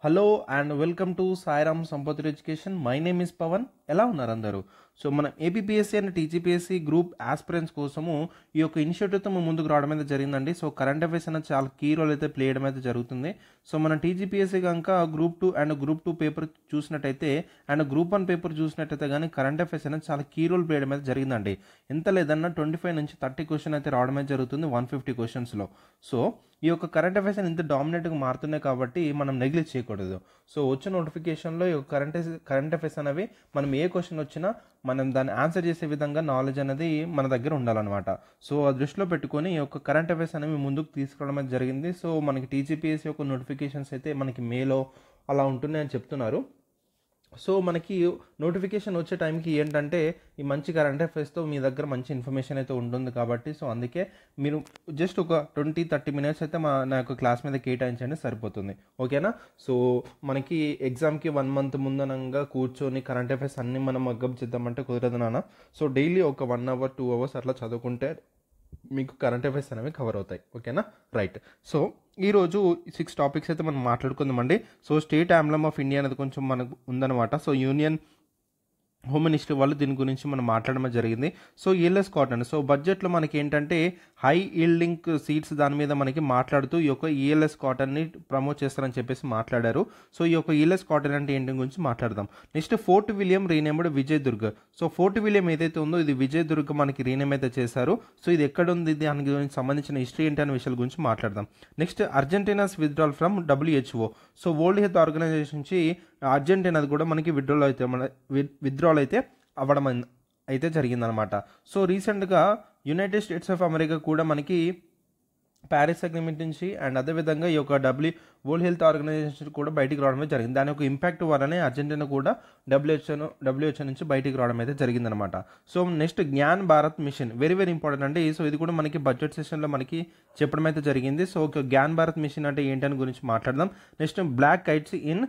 Hello and welcome to Sairam Sampath education. My name is Pavan. ఎలా ఉన్నారు అందరూ? సో మనం APPSC and TGPSC group aspirants కోసము ఈ యొక్క ఇనిషియేటివ్తో మేము ముందుకు రావడం అయితే జరిగిందండి. సో కరెంట్ అఫైర్స్ అనేది చాలా కీ రోల్ అయితే ప్లే చేయడం అయితే జరుగుతుంది. సో మనం టీజీపీఎస్సీ కనుక గ్రూప్ 2 అండ్ గ్రూప్ 2 పేపర్ చూసినట్టయితే అండ్ గ్రూప్ 1 పేపర్ చూసినట్టయితే కానీ కరెంట్ అఫైర్స్ అనేది చాలా కీ రోల్ ప్లే చేయడం అయితే జరిగిందండి. ఎంత లేదన్నా 25 నుంచి 30 క్వశ్చన్ అయితే రావడం అయితే జరుగుతుంది 150 క్వశ్చన్స్లో. సో ఈ యొక్క కరెంట్ అఫైర్స్ ఇంత డామినేట్గా మారుతున్నాయి కాబట్టి మనం నెగ్లెక్ట్ చేయకూడదు. సో వచ్చే నోటిఫికేషన్లో ఈ కరెంట్ అఫైర్స్ అనేవి మనం ఏ క్వశ్చన్ వచ్చినా మనం దాన్ని ఆన్సర్ చేసే విధంగా నాలెడ్జ్ అనేది మన దగ్గర ఉండాలన్నమాట. సో ఆ దృష్టిలో పెట్టుకొని ఈ యొక్క కరెంట్ అఫైర్స్ అనేవి ముందుకు తీసుకురావడం అయితే జరిగింది. సో మనకి టీజీపీఎస్సీ యొక్క నోటిఫికేషన్స్ అయితే మనకి మేలో అలా ఉంటున్నాయని చెప్తున్నారు. సో మనకి నోటిఫికేషన్ వచ్చే టైంకి ఏంటంటే ఈ మంచి కరెంట్ అఫైర్స్తో మీ దగ్గర మంచి ఇన్ఫర్మేషన్ అయితే ఉంటుంది కాబట్టి సో అందుకే మీరు జస్ట్ ఒక 20-30 మినిట్స్ అయితే నా యొక్క క్లాస్ మీద కేటాయించండి, సరిపోతుంది. ఓకేనా? సో మనకి ఎగ్జామ్కి 1 మంత్ ముందనంగా కూర్చొని కరెంట్ అఫైర్స్ అన్నీ మనం మగ్గం చేద్దామంటే కుదరదు నాన్న. సో డైలీ ఒక 1 అవర్ 2 అవర్స్ అట్లా చదువుకుంటే మీకు కరెంట్ అఫైర్స్ అనేవి కవర్ అవుతాయి. ఓకేనా? రైట్. సో ఈరోజు 6 టాపిక్స్ అయితే మనం మాట్లాడుకుందామండి. So state emblem of India అనేది కొంచెం మనకు ఉందన్నమాట. సో యూనియన్ హోమ్ మినిస్ట్రీ వాళ్ళు దీని గురించి మనం మాట్లాడడం జరిగింది. సో ఈఎల్ఎస్ కాటన్, సో బడ్జెట్లో మనకి ఏంటంటే హై ఈల్డింగ్ సీడ్స్ దాని మీద మనకి మాట్లాడుతూ ఈ యొక్క ఈఎల్ఎస్ కాటన్ని ప్రమోట్ చేస్తారని చెప్పేసి మాట్లాడారు. సో ఈ యొక్క ఈఎల్ఎస్ కాటన్ అంటే ఏంటి గురించి మాట్లాడదాం. Next fort William renamed Vijay Durg. So fort William ఏదైతే ఉందో ఇది విజయ్ దుర్గ్ మనకి రీనేమ్ అయితే చేశారు. సో ఇది ఎక్కడ ఉంది, దానికి గురించి సంబంధించిన హిస్టరీ ఏంటి అనే విషయాల గురించి మాట్లాడదాం. Next Argentina's withdrawal from WHO. So world health organisation నుంచి అర్జెంటీనాది కూడా మనకి విత్డ్రాల్ అయితే అవ్వడం అయితే జరిగిందనమాట. సో రీసెంట్గా యునైటెడ్ స్టేట్స్ ఆఫ్ అమెరికా కూడా మనకి ప్యారిస్ అగ్రిమెంట్ నుంచి అండ్ అదేవిధంగా ఈ యొక్క వరల్డ్ హెల్త్ ఆర్గనైజేషన్ కూడా బయటికి రావడమే జరిగింది. దాని యొక్క ఇంపాక్ట్ వల్లనే అర్జెంటీనా కూడా WHO నుంచి బయటికి రావడం అయితే జరిగిందనమాట. So next Gyan Bharat mission, very very important అండి. సో ఇది కూడా మనకి బడ్జెట్ సెషన్లో మనకి చెప్పడం అయితే జరిగింది. సో జ్ఞాన్ భారత్ మిషన్ అంటే ఏంటని గురించి మాట్లాడదాం. Next black kites in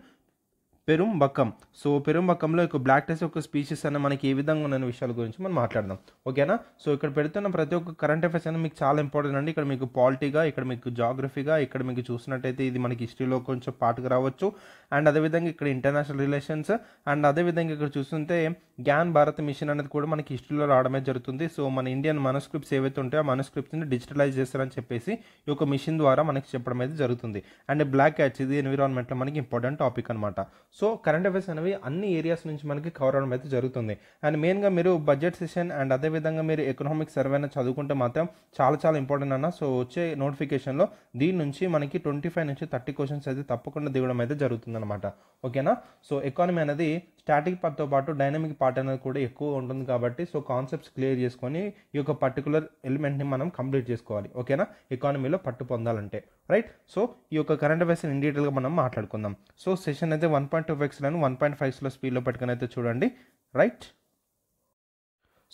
Perumbakkam. So పెరుంబక్కంలో ఒక బ్లాక్ టెస్ ఒక స్పీషీస్ అనే మనకి ఏ విధంగా ఉన్న విషయాల గురించి మనం మాట్లాడదాం. ఓకేనా? సో ఇక్కడ పెడుతున్న ప్రతి ఒక్క కరెంట్ అఫైర్స్ అనేది మీకు చాలా ఇంపార్టెంట్ అండి. ఇక్కడ మీకు పాలిటీగా, ఇక్కడ మీకు జాగ్రఫీగా, ఇక్కడ మీకు చూసినట్టయితే ఇది మనకి హిస్టరీలో కొంచెం పాటుగా రావచ్చు. అండ్ అదేవిధంగా ఇక్కడ ఇంటర్నేషనల్ రిలేషన్స్ అండ్ అదేవిధంగా ఇక్కడ చూస్తుంటే జ్ఞాన్ భారత్ మిషన్ అనేది కూడా మనకి హిస్టరీలో రావడమే జరుగుతుంది. సో మన ఇండియన్ మనస్క్రిప్ట్స్ ఏవైతే ఉంటాయో ఆ మనస్క్రిప్ట్స్ని డిజిటలైజ్ చేస్తారని చెప్పేసి ఈ యొక్క మిషన్ ద్వారా మనకి చెప్పడం అయితే జరుగుతుంది. అండ్ బ్లాక్ క్యాట్స్, ఇది ఎన్విరాన్మెంట్లో మనకి ఇంపార్టెంట్ టాపిక్ అనమాట. సో కరెంట్ అఫైర్స్ అనేవి అన్ని ఏరియాస్ నుంచి మనకి కవర్ అవడం అయితే జరుగుతుంది. అండ్ మెయిన్గా మీరు బడ్జెట్ సెషన్ అండ్ అదేవిధంగా మీరు ఎకనామిక్ సర్వే అనేది చదువుకుంటే మాత్రం చాలా చాలా ఇంపార్టెంట్ అన్న. సో వచ్చే నోటిఫికేషన్లో దీని నుంచి మనకి 25 నుంచి 30 క్వశ్చన్స్ అయితే తప్పకుండా దిగడం అయితే జరుగుతుంది అనమాట. ఓకేనా? సో ఎకానమీ అనేది స్టాటిక్ పార్ట్తో పాటు డైనమిక్ పార్ట్ అనేది కూడా ఎక్కువ ఉంటుంది కాబట్టి సో కాన్సెప్ట్స్ క్లియర్ చేసుకొని ఈ యొక్క పర్టికులర్ ఎలిమెంట్ని మనం కంప్లీట్ చేసుకోవాలి. ఓకేనా? ఎకానమీలో పట్టు పొందాలంటే. రైట్. సో ఈ యొక్క కరెంట్ అఫైర్స్ ఇన్ డీటెయిల్గా మనం మాట్లాడుకుందాం. సో సెషన్ అయితే 1.2x 1.5 స్పీడ్లో పెట్టుకుని అయితే చూడండి. రైట్.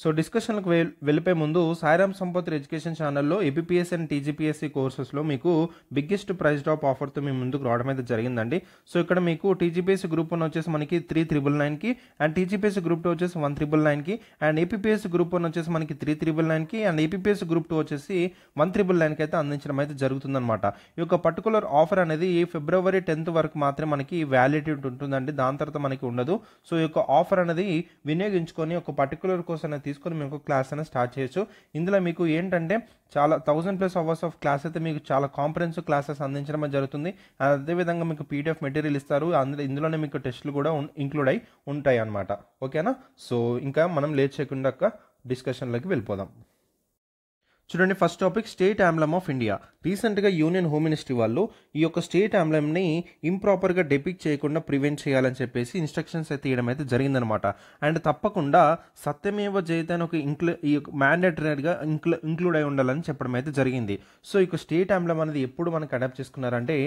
సో డిస్కషన్లకు వెళ్ళిపోయే ముందు సాయిరామ్ సంపత్ ఎడ్యుకేషన్ ఛానల్లో ఏపీపీఎస్సీ అండ్ టీజీపీఎస్సీ కోర్సెస్లో మీకు బిగ్గెస్ట్ ప్రైస్ డ్రాప్ ఆఫర్తో మేము ముందుకు రావడం అయితే జరిగిందండి. సో ఇక్కడ మీకు టీజీపీఎస్సీ గ్రూప్ 1 వచ్చేసి మనకి 3,999కి అండ్ టీజీపీఎస్సీ గ్రూప్ 2 వచ్చేసి 1,999కి అండ్ ఏపీపీఎస్సీ గ్రూప్ 1 వచ్చేసి మనకి 3,999కి అండ్ ఏపీపీఎస్సీ గ్రూప్ 2 వచ్చేసి 1,999కి అయితే అందించడం అయితే జరుగుతుందన్నమాట. ఈ యొక్క పర్టికులర్ ఆఫర్ అనేది ఫిబ్రవరి 10th వరకు మాత్రమే మనకి వ్యాలిడిటీ ఉంటుందండి, దాని తర్వాత మనకి ఉండదు. సో ఈ యొక్క ఆఫర్ అనేది వినియోగించుకొని ఒక పర్టికులర్ కోర్స్ అనేది తీసుకొని మీకు క్లాస్ అనేది స్టార్ట్ చేయొచ్చు. ఇందులో మీకు ఏంటంటే చాలా 1000+ అవర్స్ ఆఫ్ క్లాస్ అయితే మీకు చాలా కాంప్రహెన్సివ్ క్లాసెస్ అందించడం జరుగుతుంది. అదేవిధంగా మీకు పీడిఎఫ్ మెటీరియల్ ఇస్తారు. ఇందులోనే మీకు టెస్టులు కూడా ఇంక్లూడ్ అయి ఉంటాయి అన్నమాట. ఓకేనా? సో ఇంకా మనం లేట్ చేయకుండా డిస్కషన్లోకి వెళ్ళిపోదాం. చూడండి, first topic state emblem of India. రీసెంట్గా యూనియన్ హోమ్ మినిస్ట్రీ వాళ్ళు ఈ యొక్క స్టేట్ ఎంబ్లమ్ని ఇంప్రాపర్గా డెపిక్ట్ చేయకుండా ప్రివెంట్ చేయాలని చెప్పేసి ఇన్స్ట్రక్షన్స్ అయితే ఇవ్వడం అయితే జరిగిందనమాట. అండ్ తప్పకుండా సత్యమేవ జయతే అని ఒక ఈ మ్యాండేటరీగా ఇంక్లూడ్ అయి ఉండాలని చెప్పడం అయితే జరిగింది. సో ఈ స్టేట్ ఎంబ్లమ్ అనేది ఎప్పుడు మనకి అడాప్ట్ చేసుకున్నారంటే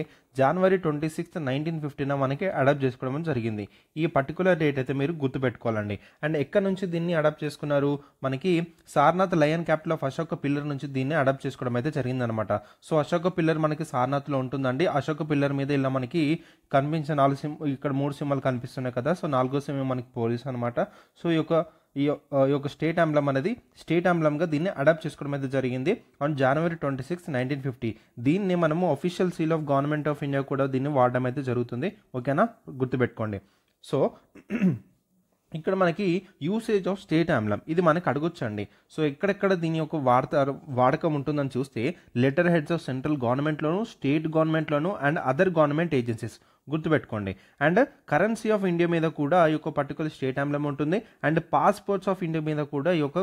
January 26, 1950 మనకి అడాప్ట్ చేసుకోవడం జరిగింది. ఈ పర్టికులర్ డేట్ అయితే మీరు గుర్తుపెట్టుకోవాలండి. అండ్ ఎక్కడి నుంచి దీన్ని అడాప్ట్ చేసుకున్నారు? మనకి Sarnath lion capital of Ashoka pillar నుంచి దీన్ని అడాప్ట్ చేసుకోవడం అయితే జరిగిందనమాట. సో అశోక పిల్లర్ మనకి సారనాథ్లో ఉంటుందండి. అశోక పిల్లర్ మీద ఇలా మనకి కనిపించే ఇక్కడ 3 సింహాలు కనిపిస్తున్నాయి కదా. సో 4వ సింహం మనకి పోలీస్ అనమాట. సో ఈ యొక్క ఈ యొక్క స్టేట్ ఎంబ్లమ్ అనేది స్టేట్ ఎంబ్లమ్గా దీన్ని అడాప్ట్ చేసుకోవడం అయితే జరిగింది ఆన్ January 26, 1950. దీన్ని మనము official seal of government of India కూడా దీన్ని వాడడం అయితే జరుగుతుంది. ఓకేనా, గుర్తుపెట్టుకోండి. సో ఇక్కడ మనకి యూసేజ్ ఆఫ్ స్టేట్ ఎంబ్లమ్ ఇది మనకి అడగొచ్చండి. సో ఎక్కడెక్కడ దీని యొక్క వాడకం ఉంటుందని చూస్తే లెటర్ హెడ్స్ ఆఫ్ సెంట్రల్ గవర్నమెంట్లోను, స్టేట్ గవర్నమెంట్లోను అండ్ అదర్ గవర్నమెంట్ ఏజెన్సీస్, గుర్తుపెట్టుకోండి. అండ్ కరెన్సీ ఆఫ్ ఇండియా మీద కూడా ఈ యొక్క పర్టికులర్ స్టేట్ ఎంబ్లమ్ ఉంటుంది. అండ్ పాస్పోర్ట్స్ ఆఫ్ ఇండియా మీద కూడా ఈ యొక్క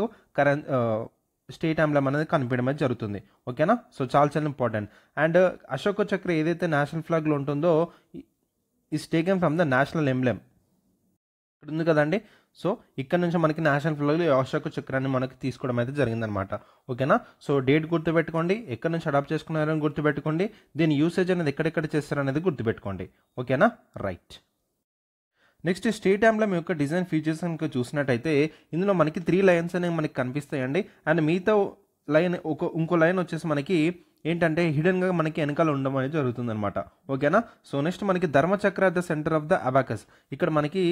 స్టేట్ ఎంబ్లమ్ అనేది కనిపించడం అయితే జరుగుతుంది. ఓకేనా, సో చాలా ఇంపార్టెంట్. అండ్ అశోక చక్ర ఏదైతే నేషనల్ ఫ్లాగ్లో ఉంటుందో is taken from the national emblem ఇక్కడ ఉంది కదండి. సో ఇక్కడ నుంచి మనకి నేషనల్ ఫ్లాగ్లో అశోక చక్రాన్ని మనకి తీసుకోవడం అయితే జరిగిందనమాట. ఓకేనా, సో డేట్ గుర్తుపెట్టుకోండి, ఎక్కడ నుంచి అడాప్ట్ చేసుకున్నారని గుర్తుపెట్టుకోండి, దీని యూసేజ్ అనేది ఎక్కడెక్కడ చేస్తారనేది గుర్తుపెట్టుకోండి. ఓకేనా, రైట్. నెక్స్ట్ స్టేట్ ఎంబ్లమ్ యొక్క డిజైన్ ఫీచర్స్ కనుక చూసినట్టయితే ఇందులో మనకి 3 లైన్స్ అనేవి మనకి కనిపిస్తాయండి. అండ్ మిగతా లైన్ ఇంకో లైన్ వచ్చేసి మనకి ఏంటంటే హిడెన్గా మనకి వెనకాల ఉండడం అనేది జరుగుతుంది అనమాట. ఓకేనా, సో నెక్స్ట్ మనకి Dharmachakra at the centre of the abacus, ఇక్కడ మనకి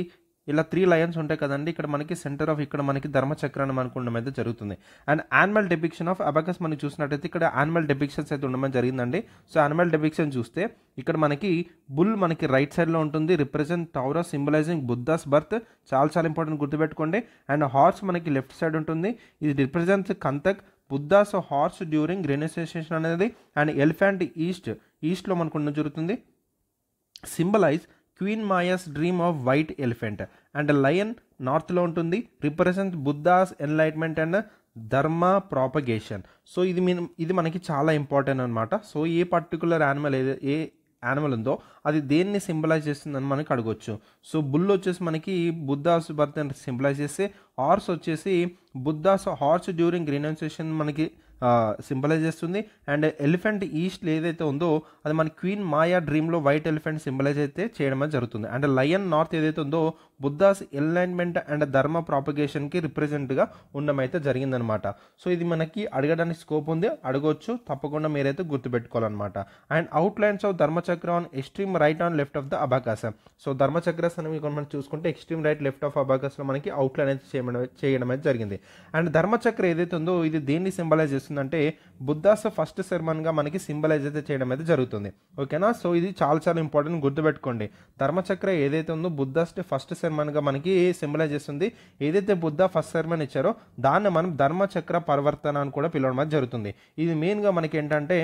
ఇలా 3 లైన్స్ ఉంటాయి కదండి. ఇక్కడ మనకి సెంటర్ ఆఫ్ ఇక్కడ మనకి ధర్మచక్రాన్ని మనకు ఉండడం అయితే జరుగుతుంది. And animal depiction of abacus మనకి చూసినట్టయితే ఇక్కడ యానిమల్ డెపిక్షన్స్ అయితే ఉండడం జరిగిందండి. సో యానిమల్ డెపిక్షన్ చూస్తే ఇక్కడ మనకి బుల్ మనకి రైట్ సైడ్లో ఉంటుంది, represent Taurus symbolising Buddha's birth, చాలా ఇంపార్టెంట్ గుర్తుపెట్టుకోండి. అండ్ హార్స్ మనకి లెఫ్ట్ సైడ్ ఉంటుంది, ఇది represents Kanthaka Buddha's horse during renunciation అనేది. అండ్ ఎలిఫెంట్ ఈస్ట్లో మనకు ఉండడం జరుగుతుంది, symbolise queen Maya's dream of white elephant. And lion నార్త్లో ఉంటుంది, represent Buddha's enlightenment and Dharma propagation. So ఇది మనకి చాలా ఇంపార్టెంట్ అనమాట. సో ఏ పర్టికులర్ యానిమల్ ఉందో అది దేన్ని సింబలైజ్ చేస్తుందని మనకి అడగొచ్చు. సో బుల్ వచ్చేసి మనకి బుద్ధాస్ బర్త్ అని సింబలైజ్ చేస్తే, హార్స్ వచ్చేసి బుద్ధాస్ హార్స్ డ్యూరింగ్ రినౌన్సియేషన్ మనకి సింబలైజ్ చేస్తుంది. అండ్ ఎలిఫెంట్ ఈస్ట్లో ఏదైతే ఉందో అది మన క్వీన్ మాయా డ్రీమ్లో వైట్ ఎలిఫెంట్ సింబలైజ్ అయితే చేయడం జరుగుతుంది. అండ్ లయన్ నార్త్ ఏదైతే ఉందో బుద్ధాస్ ఎన్లైన్మెంట్ అండ్ ధర్మ ప్రాపగేషన్కి రిప్రజెంట్గా ఉండడం అయితే జరిగిందనమాట. సో ఇది మనకి అడగడానికి స్కోప్ ఉంది, అడగొచ్చు, తప్పకుండా మీరైతే గుర్తుపెట్టుకోవాలన్నమాట. And outlines of Dharmachakra on extreme right on left of the abacus. So Dharmachakras అనేవి మనం చూసుకుంటే ఎక్స్ట్రీమ్ రైట్ లెఫ్ట్ ఆఫ్ అబాకస్లో మనకి అవుట్లైన్ అయితే చేయడం అయితే జరిగింది. అండ్ ధర్మచక్ర ఏదైతే ఉందో ఇది దేన్ని సింబలైజ్ చేస్తుందంటే బుద్ధాస్ ఫస్ట్ సెర్మన్గా మనకి సింబలైజ్ అయితే చేయడం అయితే జరుగుతుంది. ఓకేనా, సో ఇది చాలా ఇంపార్టెంట్ గుర్తుపెట్టుకోండి. ధర్మచక్ర ఏదైతే ఉందో బుద్ధాస్ ఫస్ట్ సెర్మన్గా మనకి సింబలైజ్ చేస్తుంది. ఏదైతే బుద్ధ ఫస్ట్ సెర్మన్ ఇచ్చారో దాన్ని మనం ధర్మచక్ర పరివర్తన అని కూడా పిలవడం అయితే జరుగుతుంది. ఇది మెయిన్గా మనకి ఏంటంటే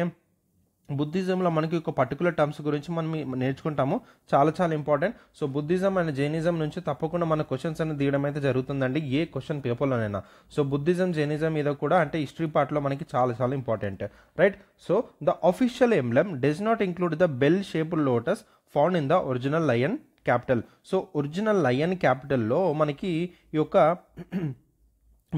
బుద్ధిజంలో మనకి ఒక పర్టికులర్ టర్మ్స్ గురించి మనం నేర్చుకుంటాము, చాలా important. So Buddhism and Jainism నుంచి తప్పకుండా మన క్వశ్చన్స్ అనేది తీయడం అయితే జరుగుతుందండి ఏ క్వశ్చన్ పేపర్లోనైనా. సో బుద్ధిజం జైనిజం మీద కూడా అంటే హిస్టరీ పార్ట్లో మనకి చాలా important, right. So the official emblem does not include the bell shaped lotus found in the original lion capital. So original lion క్యాపిటల్లో మనకి ఈ యొక్క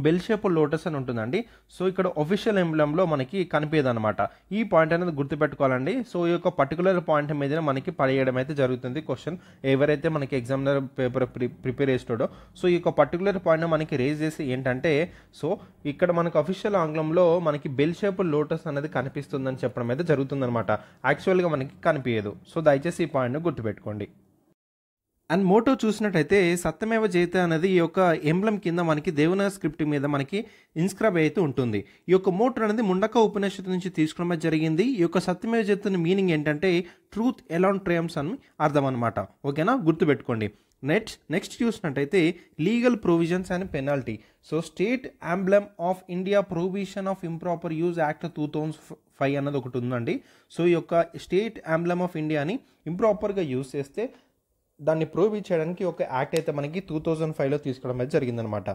బెల్ షేప్ లోటస్ అని ఉంటుందండి. సో ఇక్కడ ఒఫిషియల్ ఎంబ్లమ్లో మనకి కనిపించదు అనమాట. ఈ పాయింట్ అనేది గుర్తుపెట్టుకోవాలండి. సో ఈ యొక్క పర్టికులర్ పాయింట్ మీద మనకి పడేయడం అయితే జరుగుతుంది క్వశ్చన్, ఎవరైతే మనకి ఎగ్జామినర్ పేపర్ ప్రిపేర్ చేస్తాడో. సో ఈ యొక్క పర్టికులర్ పాయింట్ మనకి రేజ్ చేసి ఏంటంటే, సో ఇక్కడ మనకి అఫీషియల్ ఆంగ్లంలో మనకి బెల్ షేప్ లోటస్ అనేది కనిపిస్తుందని చెప్పడం అయితే జరుగుతుందన్నమాట. యాక్చువల్గా మనకి కనిపించదు. సో దయచేసి ఈ పాయింట్ని గుర్తుపెట్టుకోండి. అండ్ మోటో చూసినట్టయితే సత్యమేవ జయతే అనేది ఈ యొక్క ఎంబ్లమ్ కింద మనకి దేవనాగరి స్క్రిప్ట్ మీద మనకి ఇన్స్క్రైబ్ అయితే ఉంటుంది. ఈ యొక్క మోటో అనేది ముండక ఉపనిషత్తు నుంచి తీసుకోవడం జరిగింది. ఈ యొక్క సత్యమేవ జయతే మీనింగ్ ఏంటంటే ట్రూత్ ఎలాన్ ట్రయంప్స్ అని అర్థం అనమాట. ఓకేనా, గుర్తుపెట్టుకోండి. నెక్స్ట్ చూసినట్టయితే legal provisions and penalty. So state emblem of India prohibition of improper use act 2005 అన్నది ఒకటి ఉందండి. సో ఈ యొక్క స్టేట్ ఎంబ్లమ్ ఆఫ్ ఇండియాని ఇంప్రాపర్గా యూజ్ చేస్తే దాన్ని ప్రొహిబిట్ చేయడానికి ఒక యాక్ట్ అయితే మనకి 2005లో తీసుకోవడం అయితే జరిగిందనమాట.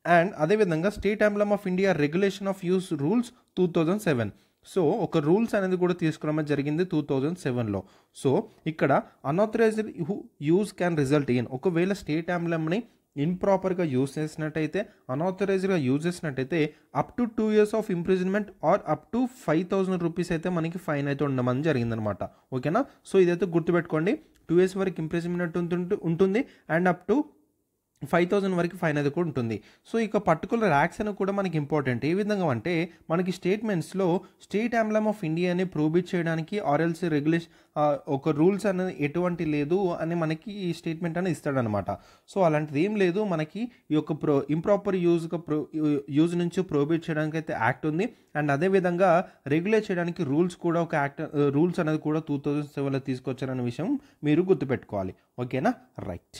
అండ్ అదేవిధంగా state emblem of India regulation of use rules 2007. So ఒక రూల్స్ అనేది కూడా తీసుకోవడం జరిగింది 2007లో. సో ఇక్కడ unauthorised use can result in, ఒకవేళ స్టేట్ ఎంబ్లమ్ని ఇంప్రాపర్గా యూజ్ చేసినట్టయితే, అన్ఆథరైజ్డ్గా యూజ్ చేసినట్టయితే up to 2 years of imprisonment or up to 5,000 rupees అయితే మనకి ఫైన్ అయితే ఉండమని జరిగిందనమాట. ఓకేనా, సో ఇదైతే గుర్తుపెట్టుకోండి. 2 years వరకు ఇంప్రిజన్మెంట్ ఉంటుంది అండ్ అప్ టు 5000 వరకు ఫైన్ అది కూడా ఉంటుంది. సో ఇక పర్టికులర్ యాక్షన్ కూడా మనకి ఇంపార్టెంట్. ఏ విధంగా అంటే మనకి స్టేట్మెంట్స్లో స్టేట్ ఎంబ్లమ్ ఆఫ్ ఇండియాని ప్రొహిబిట్ చేయడానికి ఆర్ఎల్సీ ఒక రూల్స్ అనేది ఎటువంటి లేదు అని మనకి ఈ స్టేట్మెంట్ అనేది ఇస్తాడనమాట. సో అలాంటిది ఏం లేదు, మనకి ఈ యొక్క ఇంప్రాపర్ యూజ్ నుంచి ప్రొహిబిట్ చేయడానికి అయితే యాక్ట్ ఉంది. అండ్ అదేవిధంగా రెగ్యులేట్ చేయడానికి రూల్స్ అనేది కూడా 2007లో తీసుకొచ్చారనే విషయం మీరు గుర్తుపెట్టుకోవాలి. ఓకేనా, రైట్.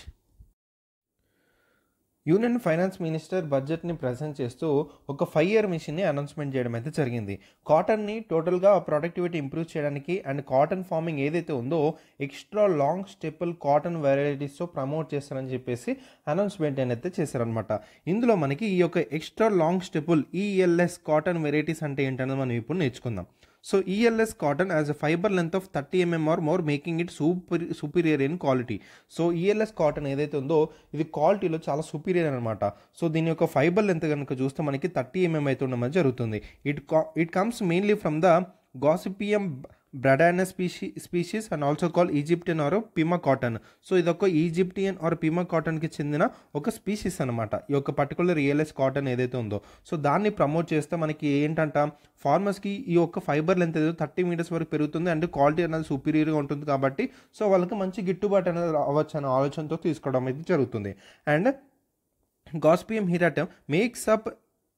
యూనియన్ ఫైనాన్స్ మినిస్టర్ బడ్జెట్ని ప్రజెంట్ చేస్తూ ఒక 5-year మిషన్ని అనౌన్స్మెంట్ చేయడం అయితే జరిగింది. కాటన్ని టోటల్గా ప్రొడక్టివిటీ ఇంప్రూవ్ చేయడానికి అండ్ కాటన్ ఫార్మింగ్ ఏదైతే ఉందో ఎక్స్ట్రా లాంగ్ స్టెపుల్ కాటన్ వెరైటీస్తో ప్రమోట్ చేస్తారని చెప్పేసి అనౌన్స్మెంట్ అయితే చేశారనమాట. ఇందులో మనకి ఈ యొక్క extra long staple ELS cotton varieties అంటే ఏంటనేది మనం ఇప్పుడు నేర్చుకుందాం. So ELS cotton has a fiber length of 30 mm or more, making it superior in quality. So ELS cotton ఏదైతే ఉందో ఇది క్వాలిటీలో చాలా సుపీరియర్ అనమాట. సో దీని యొక్క ఫైబర్ లెంత్ కనుక చూస్తే మనకి 30 mm అయితే ఉండడం జరుగుతుంది. It comes mainly from the Gossypium barbadense species and also call Egyptian or Pima cotton. So ఇది ఒక ఈజిప్టియన్ ఆర్ పిమా కాటన్కి చెందిన ఒక స్పీషీస్ అనమాట ఈ యొక్క పర్టికులర్ ELS కాటన్ ఏదైతే ఉందో. సో దాన్ని ప్రమోట్ చేస్తే మనకి ఏంటంట ఫార్మర్స్కి ఈ యొక్క ఫైబర్ లెంత్ ఏదో 30 meters వరకు పెరుగుతుంది అండ్ క్వాలిటీ అనేది సుపీరియర్గా ఉంటుంది కాబట్టి సో వాళ్ళకి మంచి గిట్టుబాటు అనేది రావచ్చు అనే ఆలోచనతో తీసుకోవడం అయితే జరుగుతుంది. And Gossypium hirsutum makes up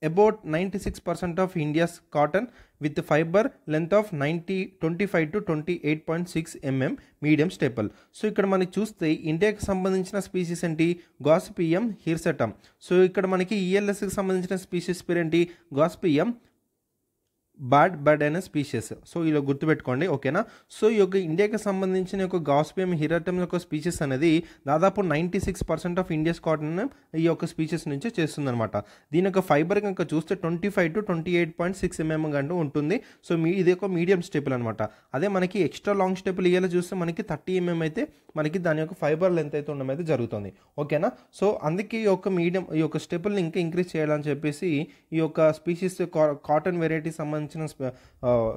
about 96% of India's cotton with fiber length of 25 to 28.6 mm medium staple. So ఇక్కడ మనకి చూస్తే ఇండియాకి సంబంధించిన స్పీషీస్ ఏంటి, గాసిపియం హిర్సటమ్. సో ఇక్కడ మనకి ELSకి సంబంధించిన స్పీషీస్ పేరు ఏంటి, గాసిపియం బర్డ్ అనే స్పీషీస్. సో ఇలా గుర్తుపెట్టుకోండి, ఓకేనా. సో ఈ యొక్క ఇండియాకి సంబంధించిన ఒక గాసిపియం హిరాటమ్ యొక్క స్పీషీస్ అనేది దాదాపు 96% ఆఫ్ ఇండియాస్ కాటన్ ఈ యొక్క స్పీషీస్ నుంచి చేస్తుందన్నమాట. దీని యొక్క ఫైబర్ కనుక చూస్తే 25 to 28.6 mm గంటూ ఉంటుంది. సో ఇది ఒక మీడియం స్టేపుల్ అనమాట. అదే మనకి ఎక్స్ట్రా లాంగ్ స్టేపుల్ ఇయ్యాలో చూస్తే మనకి 30 mm అయితే మనకి దాని యొక్క ఫైబర్ లెంత్ అయితే ఉండడం అయితే జరుగుతుంది, ఓకేనా. సో అందుకే ఈ యొక్క స్టేపుల్ని ఇంకా ఇంక్రీజ్ చేయాలని చెప్పేసి ఈ యొక్క స్పీషీస్ కాటన్ వెరైటీ సంబంధించిన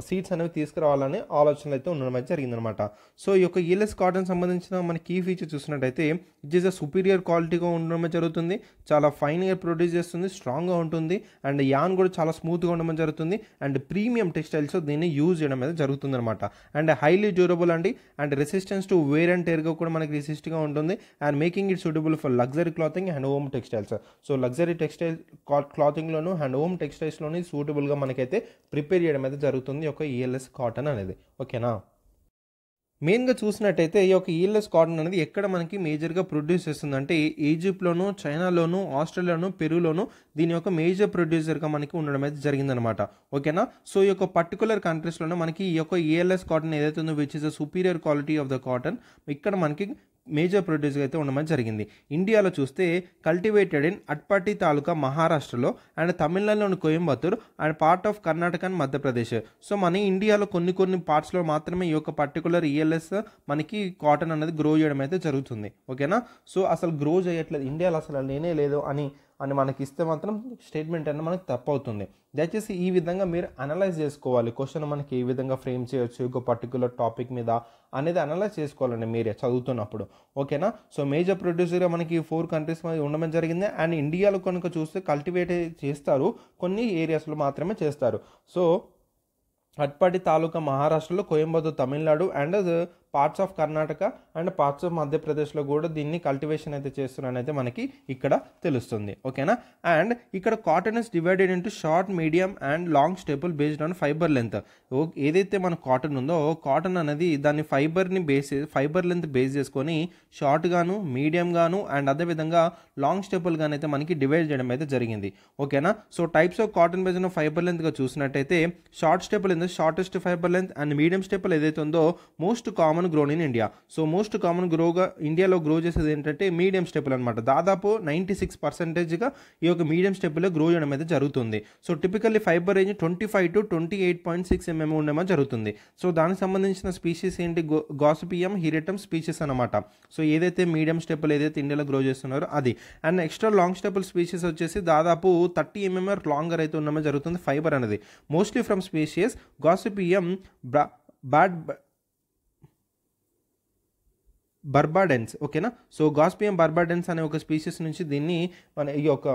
సీడ్స్ అనేవి తీసుకురావాలని ఆలోచనలు అయితే ఉండడం అయితే జరిగిందనమాట. సో ఈ యొక్క ELS కాటన్ సంబంధించిన మన కీ ఫీచర్ చూసినట్టయితే ఇట్ ఈస్ అ సుపీరియర్ క్వాలిటీగా ఉండడం జరుగుతుంది, చాలా ఫైన్గా ప్రొడ్యూస్ చేస్తుంది, స్ట్రాంగ్గా ఉంటుంది అండ్ యాన్ కూడా చాలా స్మూత్గా ఉండడం జరుగుతుంది అండ్ ప్రీమియం టెక్స్టైల్స్ దీన్ని యూజ్ చేయడం అయితే జరుగుతుంది అనమాట. And highly durable and resistance to wear and టేర్గా కూడా మనకి రెసిస్ట్గా ఉంటుంది and making it suitable for luxury clothing and home textiles. So luxury textile క్లాతింగ్లోను అండ్ హోమ్ టెక్స్టైల్స్లోని సూటబుల్గా మనకైతే ప్రిపేర్ చేయడం అయితే జరుగుతుంది ఈ యొక్క ELS కాటన్ అనేది, ఓకేనా. మెయిన్గా చూసినట్టయితే ఈ యొక్క ELS కాటన్ అనేది ఎక్కడ మనకి మేజర్గా ప్రొడ్యూస్ చేస్తుందంటే ఈజిప్ట్లోను, చైనాలోను, ఆస్ట్రేలియాలోను, పెరూలోను దీని యొక్క మేజర్ ప్రొడ్యూసర్గా మనకి ఉండడం అయితే జరిగిందనమాట, ఓకేనా. సో ఈ యొక్క పర్టికులర్ కంట్రీస్లోనే మనకి ఈ యొక్క ELS కాటన్ ఏదైతే ఉందో which is the superior quality of the cotton ఇక్కడ మనకి మేజర్ ప్రొడ్యూస్గా అయితే ఉండమని జరిగింది. ఇండియాలో చూస్తే కల్టివేటెడ్ ఇన్ అట్పట్టి తాలూకా మహారాష్ట్రలో అండ్ తమిళనాడులోని Coimbatore and part of Karnataka and Madhya Pradesh. So మన ఇండియాలో కొన్ని పార్ట్స్లో మాత్రమే ఈ యొక్క పర్టికులర్ ELS మనకి కాటన్ అనేది గ్రో చేయడం అయితే జరుగుతుంది, ఓకేనా. సో అసలు గ్రో చేయట్లేదు ఇండియాలో, అసలు లేనే లేదు అని మనకి ఇస్తే మాత్రం స్టేట్మెంట్ అనేది మనకి తప్పవుతుంది. దయచేసి ఈ విధంగా మీరు అనలైజ్ చేసుకోవాలి, క్వశ్చన్ మనకి ఏ విధంగా ఫ్రేమ్ చేయొచ్చు ఒక పర్టికులర్ టాపిక్ మీద అనేది అనలైజ్ చేసుకోవాలండి మీరే చదువుతున్నప్పుడు, ఓకేనా. సో మేజర్ ప్రొడ్యూసర్గా మనకి 4 countries ఉండడం జరిగింది అండ్ ఇండియాలో కనుక చూస్తే కల్టివేట్ చేస్తారు, కొన్ని ఏరియాస్లో మాత్రమే చేస్తారు. సో అట్పట్టి తాలూకా మహారాష్ట్రలో, Coimbatore Tamil Nadu and parts of Karnataka and parts of మధ్యప్రదేశ్లో కూడా దీన్ని కల్టివేషన్ అయితే చేస్తున్నారని అయితే మనకి ఇక్కడ తెలుస్తుంది, ఓకేనా. అండ్ ఇక్కడ cotton is divided into short, medium and long staple based on fibre length. ఏదైతే మన కాటన్ ఉందో కాటన్ అనేది దాని ఫైబర్ లెంత్ బేస్ చేసుకొని షార్ట్ గాను, మీడియం గాను అండ్ అదేవిధంగా లాంగ్ స్టేపుల్ గాను అయితే మనకి డివైడ్ చేయడం అయితే జరిగింది, ఓకేనా. So types of cotton based on fibre లెంత్గా చూసినట్టయితే short staple in the shortest fibre length and medium staple ఏదైతే ఉందో most common grown in India. So most common ఇండియాలో గ్రో చేసేది ఏంటంటే మీడియం స్టెపుల్ అనమాట. దాదాపు 96% ఈ యొక్క మీడియం స్టెపుల్లో గ్రో చేయడం అయితే జరుగుతుంది. So typically fibre range 25 to 28.6 mm ఉండడం జరుగుతుంది. సో దానికి సంబంధించిన స్పీషీస్ ఏంటి, గాసిపియం హిరాటమ్ స్పీషీస్ అనమాట. సో ఏదైతే మీడియం స్టెపుల్ ఏదైతే ఇండియాలో గ్రో చేస్తున్నారో అది. అండ్ ఎక్స్ట్రా లాంగ్ స్టెపుల్ స్పీషీస్ వచ్చేసి దాదాపు 30 mm లాంగర్ అయితే ఉండడం జరుగుతుంది ఫైబర్ అనేది. మోస్ట్లీ ఫ్రమ్ స్పీషీస్ గాసిపియం బర్బాడెన్స్, ఓకేనా. సో గాస్పియం బర్బాడెన్స్ అనే ఒక స్పీషీస్ నుంచి దీన్ని మన ఈ యొక్క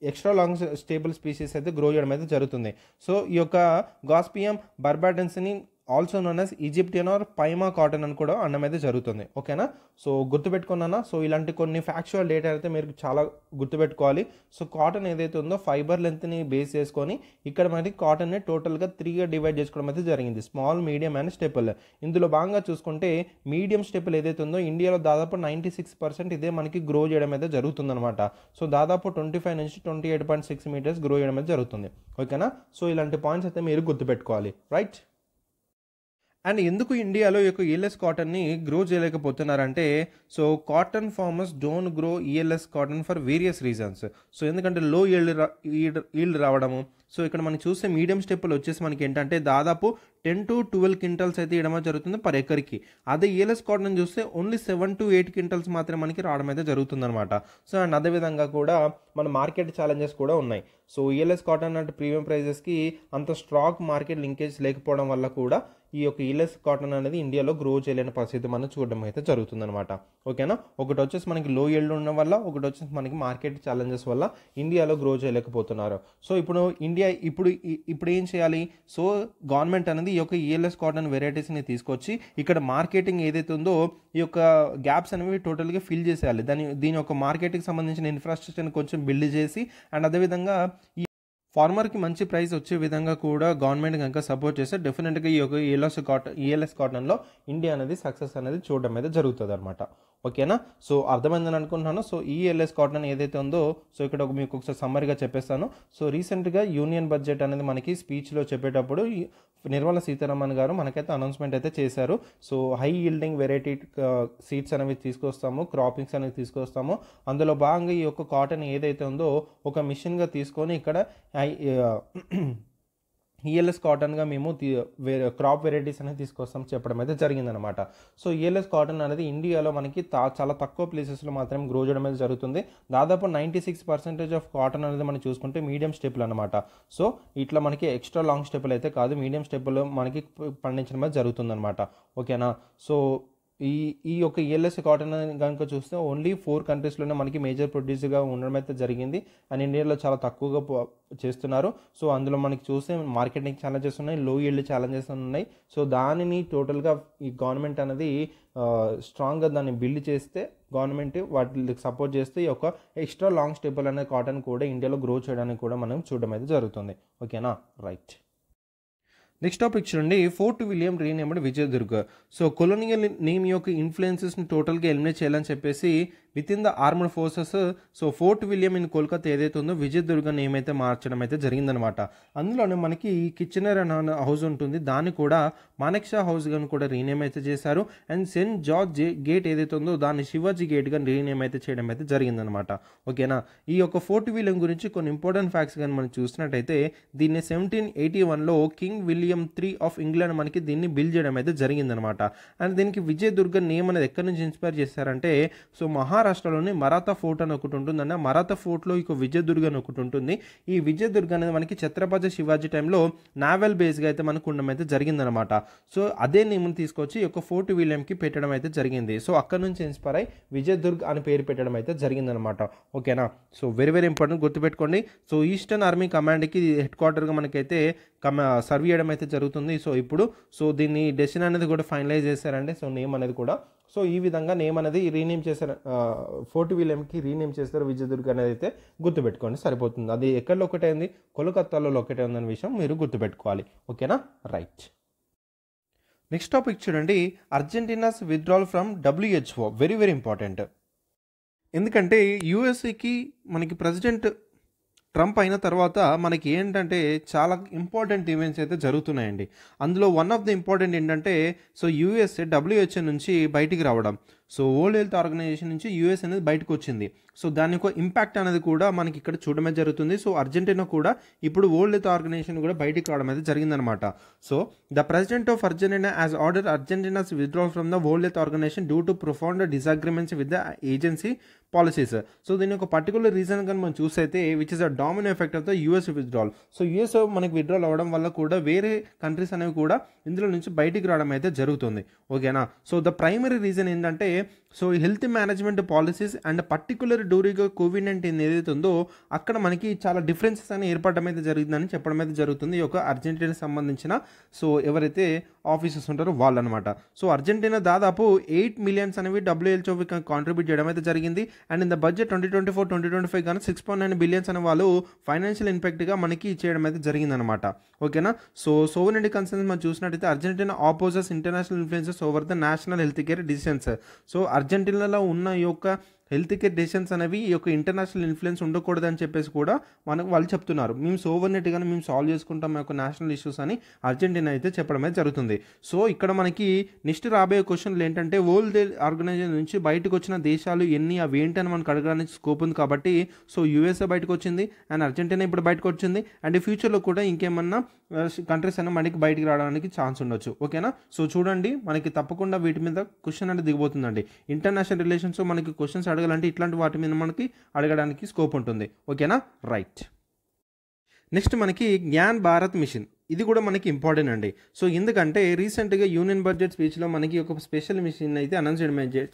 ఎక్స్ట్రా లాంగ్ స్టేబుల్ స్పీషీస్ అయితే గ్రో చేయడం అయితే జరుగుతుంది. సో ఈ యొక్క గాస్పియం బర్బాడెన్స్ని also known as Egyptian or Pima cotton అని కూడా అనడం అయితే జరుగుతుంది, ఓకేనా. సో గుర్తుపెట్టుకున్నానా. సో ఇలాంటి కొన్ని ఫ్యాక్చువల్ డేటా అయితే మీరు చాలా గుర్తుపెట్టుకోవాలి. సో కాటన్ ఏదైతే ఉందో ఫైబర్ లెంత్ని బేస్ చేసుకొని ఇక్కడ మనకి కాటన్ని టోటల్గా 3గా డివైడ్ చేసుకోవడం అయితే జరిగింది, స్మాల్, మీడియం అండ్ స్టెపుల్. ఇందులో భాగంగా చూసుకుంటే మీడియం స్టెపుల్ ఏదైతే ఉందో ఇండియాలో దాదాపు 96% ఇదే మనకి గ్రో చేయడం అయితే జరుగుతుందన్నమాట. సో దాదాపు 25 నుంచి 28.6 మీటర్స్ గ్రో చేయడం అయితే జరుగుతుంది, ఓకేనా. సో ఇలాంటి పాయింట్స్ అయితే మీరు గుర్తుపెట్టుకోవాలి, రైట్. అండ్ ఎందుకు ఇండియాలో ఈ యొక్క ఈఎల్ఎస్ కాటన్ని గ్రో చేయలేకపోతున్నారంటే, so cotton farmers don't grow ELS cotton for various reasons. So ఎందుకంటే లో ఈల్డ్ రావడము. సో ఇక్కడ మనం చూస్తే మీడియం స్టెప్పులు వచ్చేసి మనకి ఏంటంటే దాదాపు 10 to 12 క్వింటల్స్ అయితే ఇవ్వడం జరుగుతుంది పర్ ఎకర్కి. అదే ఈఎల్ఎస్ కాటన్ చూస్తే ఓన్లీ 7 to 8 క్వింటల్స్ మాత్రమే మనకి రావడం అయితే జరుగుతుందన్నమాట. సో అండ్ అదేవిధంగా కూడా మన మార్కెట్ ఛాలెంజెస్ కూడా ఉన్నాయి. సో ఈఎల్ఎస్ కాటన్ అంటే ప్రీమియం ప్రైజెస్కి అంత స్టాక్ మార్కెట్ లింకేజ్ లేకపోవడం వల్ల కూడా ఈ యొక్క ఈఎల్ఎస్ కాటన్ అనేది ఇండియాలో గ్రో చేయలేని పరిస్థితి మనం చూడడం అయితే జరుగుతుందన్నమాట, ఓకేనా. ఒకటి వచ్చేసి మనకి లో ఈల్డ్ ఉండడం వల్ల, ఒకటి వచ్చేసి మనకి మార్కెట్ ఛాలెంజెస్ వల్ల ఇండియాలో గ్రో చేయలేకపోతున్నారు. సో ఇప్పుడు ఇండియా ఇప్పుడు ఏం చేయాలి. సో గవర్నమెంట్ అనేది ఈ యొక్క ఈఎల్ఎస్ కాటన్ వెరైటీస్ని తీసుకొచ్చి ఇక్కడ మార్కెటింగ్ ఏదైతే ఉందో ఈ యొక్క గ్యాప్స్ అనేవి టోటల్గా ఫిల్ చేసేయాలి. దీని యొక్క మార్కెట్కి సంబంధించిన ఇన్ఫ్రాస్ట్రక్చర్ని కొంచెం బిల్డ్ చేసి అండ్ అదేవిధంగా ఈ ఫార్మర్కి మంచి ప్రైస్ వచ్చే విధంగా కూడా గవర్నమెంట్ కనుక సపోర్ట్ చేస్తే డెఫినెట్గా ఈ యొక్క ఈఎల్ఎస్ కాటన్లో ఇండియా అనేది సక్సెస్ అనేది చూడడం అయితే జరుగుతుంది అనమాట, ఓకేనా. సో అర్థమైందని అనుకుంటున్నాను. సో ఈఎల్ఎస్ కాటన్ ఏదైతే ఉందో సో ఇక్కడ మీకు ఒకసారి సమ్మరీగా చెప్పేస్తాను. సో రీసెంట్గా యూనియన్ బడ్జెట్ అనేది మనకి స్పీచ్లో చెప్పేటప్పుడు నిర్మలా సీతారామన్ గారు మనకైతే అనౌన్స్మెంట్ అయితే చేశారు. So high yielding variety seeds అనేవి తీసుకొస్తాము, క్రాపింగ్స్ అనేవి తీసుకొస్తాము. అందులో భాగంగా ఈ యొక్క కాటన్ ఏదైతే ఉందో ఒక మిషన్గా తీసుకొని ఇక్కడ ఈఎల్ఎస్ కాటన్గా మేము క్రాప్ వెరైటీస్ అనేది తీసుకొస్తాం చెప్పడం అయితే జరిగిందనమాట. సో ఈఎల్ఎస్ కాటన్ అనేది ఇండియాలో మనకి చాలా తక్కువ ప్లేసెస్లో మాత్రం గ్రో చేయడం అయితే జరుగుతుంది. దాదాపు 96% ఆఫ్ కాటన్ అనేది మనం చూసుకుంటే మీడియం స్టెప్పులు అనమాట. సో ఇట్లా మనకి ఎక్స్ట్రా లాంగ్ స్టెప్పులు అయితే కాదు, మీడియం స్టెప్పులు మనకి పండించడం అయితే జరుగుతుందన్నమాట, ఓకేనా. సో ఈ యొక్క ఈఎల్ఎస్ కాటన్ కనుక చూస్తే ఓన్లీ 4 కంట్రీస్లోనే మనకి మేజర్ ప్రొడ్యూసర్గా ఉండడం అయితే జరిగింది. అండ్ ఇండియాలో చాలా తక్కువగా చేస్తున్నారు. సో అందులో మనకి చూస్తే మార్కెటింగ్ ఛాలెంజెస్ ఉన్నాయి, లో ఈల్డ్ ఛాలెంజెస్ ఉన్నాయి. సో దానిని టోటల్గా ఈ గవర్నమెంట్ అనేది స్ట్రాంగ్గా దాన్ని బిల్డ్ చేస్తే, గవర్నమెంట్ వాటికి సపోర్ట్ చేస్తే ఈ యొక్క ఎక్స్ట్రా లాంగ్ స్టెపుల్ అనే కాటన్ కూడా ఇండియాలో గ్రో చేయడానికి కూడా మనం చూడడం అయితే జరుగుతుంది, ఓకేనా, రైట్. నెక్స్ట్ టాపిక్ చూడండి, fort William renamed Vijayadurga. So colonial name యొక్క ఇన్ఫ్లుయెన్సెస్ని టోటల్గా ఎలిమినేట్ చేయాలని చెప్పేసి with in the armed forces so fort William in Kolkata ఏదైతే ఉందో విజయదుర్గ నేమ్ అయితే మార్చడం అయితే జరిగిందనమాట. అందులోనే మనకి కిచెనర్ అనే హౌస్ ఉంటుంది, దాన్ని కూడా మానెక్షా హౌస్ గాని కూడా రీనేమ్ అయితే చేశారు. అండ్ సెయింట్ జార్జ్ గేట్ ఏదైతే ఉందో దాన్ని శివాజీ గేట్గా రీనేమ్ అయితే చేయడం అయితే జరిగిందనమాట, ఓకేనా. ఈ యొక్క ఫోర్ట్ విలియం గురించి కొన్ని ఇంపార్టెంట్ ఫ్యాక్ట్స్ కానీ మనం చూసినట్టయితే దీన్ని 1781లో king William III of England మనకి దీన్ని బిల్డ్ చేయడం అయితే జరిగిందనమాట. అండ్ దీనికి విజయదుర్గ నేమ్ అనేది ఎక్కడి నుంచి ఇన్స్పైర్ చేశారంటే సో మహారాష్ట్రలోని మరాఠా ఫోర్ట్ అని ఒకటి ఉంటుందన్న, మరాఠా ఫోర్ట్లో ఇక విజయదుర్గ అని ఒకటి ఉంటుంది. ఈ విజయదుర్గ అనేది మనకి ఛత్రపతి శివాజీ టైంలో నావెల్ బేస్గా అయితే మనకు ఉండడం అయితే జరిగిందనమాట. సో అదే నేమ్ని తీసుకొచ్చి ఈ యొక్క ఫోర్ట్ విలియంకి పెట్టడం అయితే జరిగింది. సో అక్కడ నుంచి ఇన్స్పైర్ అయ్యి విజయదుర్గ్ అని పేరు పెట్టడం అయితే జరిగిందనమాట, ఓకేనా. సో వెరీ వెరీ ఇంపార్టెంట్ గుర్తుపెట్టుకోండి. సో ఈస్టర్న్ ఆర్మీ కమాండ్కి హెడ్ క్వార్టర్గా మనకైతే సర్వ్ చేయడం అయితే జరుగుతుంది. సో ఇప్పుడు సో దీన్ని డెసిషన్ అనేది కూడా ఫైనలైజ్ చేశారండి. సో నేమ్ అనేది కూడా సో ఈ విధంగా నేమ్ అనేది రీనేమ్ చేశారు, ఫోర్ట్ విలియంకి రీనేమ్ చేస్తారు విజయదుర్గ అనేది అయితే గుర్తుపెట్టుకోండి సరిపోతుంది. అది ఎక్కడో ఒకటే ఉంది, కోల్కతాలో ఒకటే ఉందనే విషయం మీరు గుర్తుపెట్టుకోవాలి, ఓకేనా, రైట్. నెక్స్ట్ టాపిక్ చూడండి, Argentina's withdrawal from WHO. Very very important. ఎందుకంటే యూఎస్ఏకి మనకి ప్రెసిడెంట్ ట్రంప్ అయిన తర్వాత మనకి ఏంటంటే చాలా ఇంపార్టెంట్ ఈవెంట్స్ అయితే జరుగుతున్నాయండి. అందులో వన్ ఆఫ్ ద ఇంపార్టెంట్ ఏంటంటే సో యూఎస్ఏ WHO నుంచి బయటికి రావడం. సో వరల్డ్ హెల్త్ ఆర్గనైజేషన్ నుంచి యూఎస్ అనేది బయటకు వచ్చింది. సో దాని యొక్క ఇంపాక్ట్ అనేది కూడా మనకి ఇక్కడ చూడమే జరుగుతుంది. సో అర్జెంటీనా కూడా ఇప్పుడు వరల్డ్ హెల్త్ ఆర్గనైజేషన్ కూడా బయటికి రావడం అయితే జరిగిందనమాట. So the president of Argentina has order Argentina's withdrawal from the World health Organization due to profound disagreements with the agency policies. So దీని ఒక పర్టికులర్ రీజన్ కానీ మనం చూసైతే which is a domino effect of the US withdrawal. So US మనకి withdrawal అవ్వడం వల్ల కూడా వేరే కంట్రీస్ అనేవి కూడా ఇందులో నుంచి బయటికి రావడం అయితే జరుగుతుంది, ఓకేనా. సో ద ప్రైమరీ రీజన్ ఏంటంటే so health management policies and particular during COVID-19 ఏదైతే ఉందో అక్కడ మనకి చాలా డిఫరెన్సెస్ అని ఏర్పడడం అయితే జరిగిందని చెప్పడం అయితే జరుగుతుంది ఈ యొక్క అర్జెంటీనా సంబంధించిన సో ఎవరైతే ఆఫీసర్స్ ఉంటారో వాళ్ళు అనమాట. సో అర్జెంటీనా దాదాపు 8 మిలియన్స్ అనేవి WHO కాంట్రిబ్యూట్ చేయడం అయితే జరిగింది. అండ్ ఇన్ ద బడ్జెట్ 2024-2025 కానీ 6.9 బిలియన్స్ అనే వాళ్ళు ఫైనాన్షియల్ ఇంపాక్ట్గా మనకి చేయడం అయితే జరిగిందనమాట. ఓకేనా. సో సోవరెనిటీ కన్సర్న్స్ మనం చూసినట్టయితే Argentina opposes international influences over the national health care decisions. So అర్జెంటీనాలో ఉన్న ఈ యొక్క హెల్త్ కేర్ డెసిషన్స్ అనేవి ఈ యొక్క ఇంటర్నేషనల్ ఇన్ఫ్లుయెన్స్ ఉండకూడదని చెప్పేసి కూడా మనకు వాళ్ళు చెప్తున్నారు. మేము సోవర్నిటీగానే మేము సాల్వ్ చేసుకుంటాం మా యొక్క నేషనల్ ఇష్యూస్ అని అర్జెంటీనా అయితే చెప్పడం అయితే జరుగుతుంది. సో ఇక్కడ మనకి నెక్స్ట్ రాబోయే క్వశ్చన్లు ఏంటంటే వరల్డ్ హెల్త్ ఆర్గనైజేషన్ నుంచి బయటకు వచ్చిన దేశాలు ఎన్ని అవి ఏంటని మనకు అడగడానికి స్కోప్ ఉంది కాబట్టి సో యూఎస్ఏ బయటకు వచ్చింది అండ్ అర్జెంటీనా ఇప్పుడు బయటకు వచ్చింది అండ్ ఫ్యూచర్లో కూడా ఇంకేమన్నా కంట్రీస్ అన్న మనకి బయటికి రావడానికి ఛాన్స్ ఉండొచ్చు. ఓకేనా. సో చూడండి మనకి తప్పకుండా వీటి మీద క్వశ్చన్ అంటే దిగిపోతుందండి. ఇంటర్నేషనల్ రిలేషన్స్ మనకి క్వశ్చన్స్ అడగాలంటే ఇట్లాంటి వాటి మీద మనకి అడగడానికి స్కోప్ ఉంటుంది. ఓకేనా. రైట్. నెక్స్ట్ మనకి జ్ఞాన్ భారత్ మిషన్ ఇది కూడా మనకి ఇంపార్టెంట్ అండి. సో ఎందుకంటే రీసెంట్గా యూనియన్ బడ్జెట్ స్పీచ్లో మనకి ఒక స్పెషల్ మిషన్ అయితే అనౌన్స్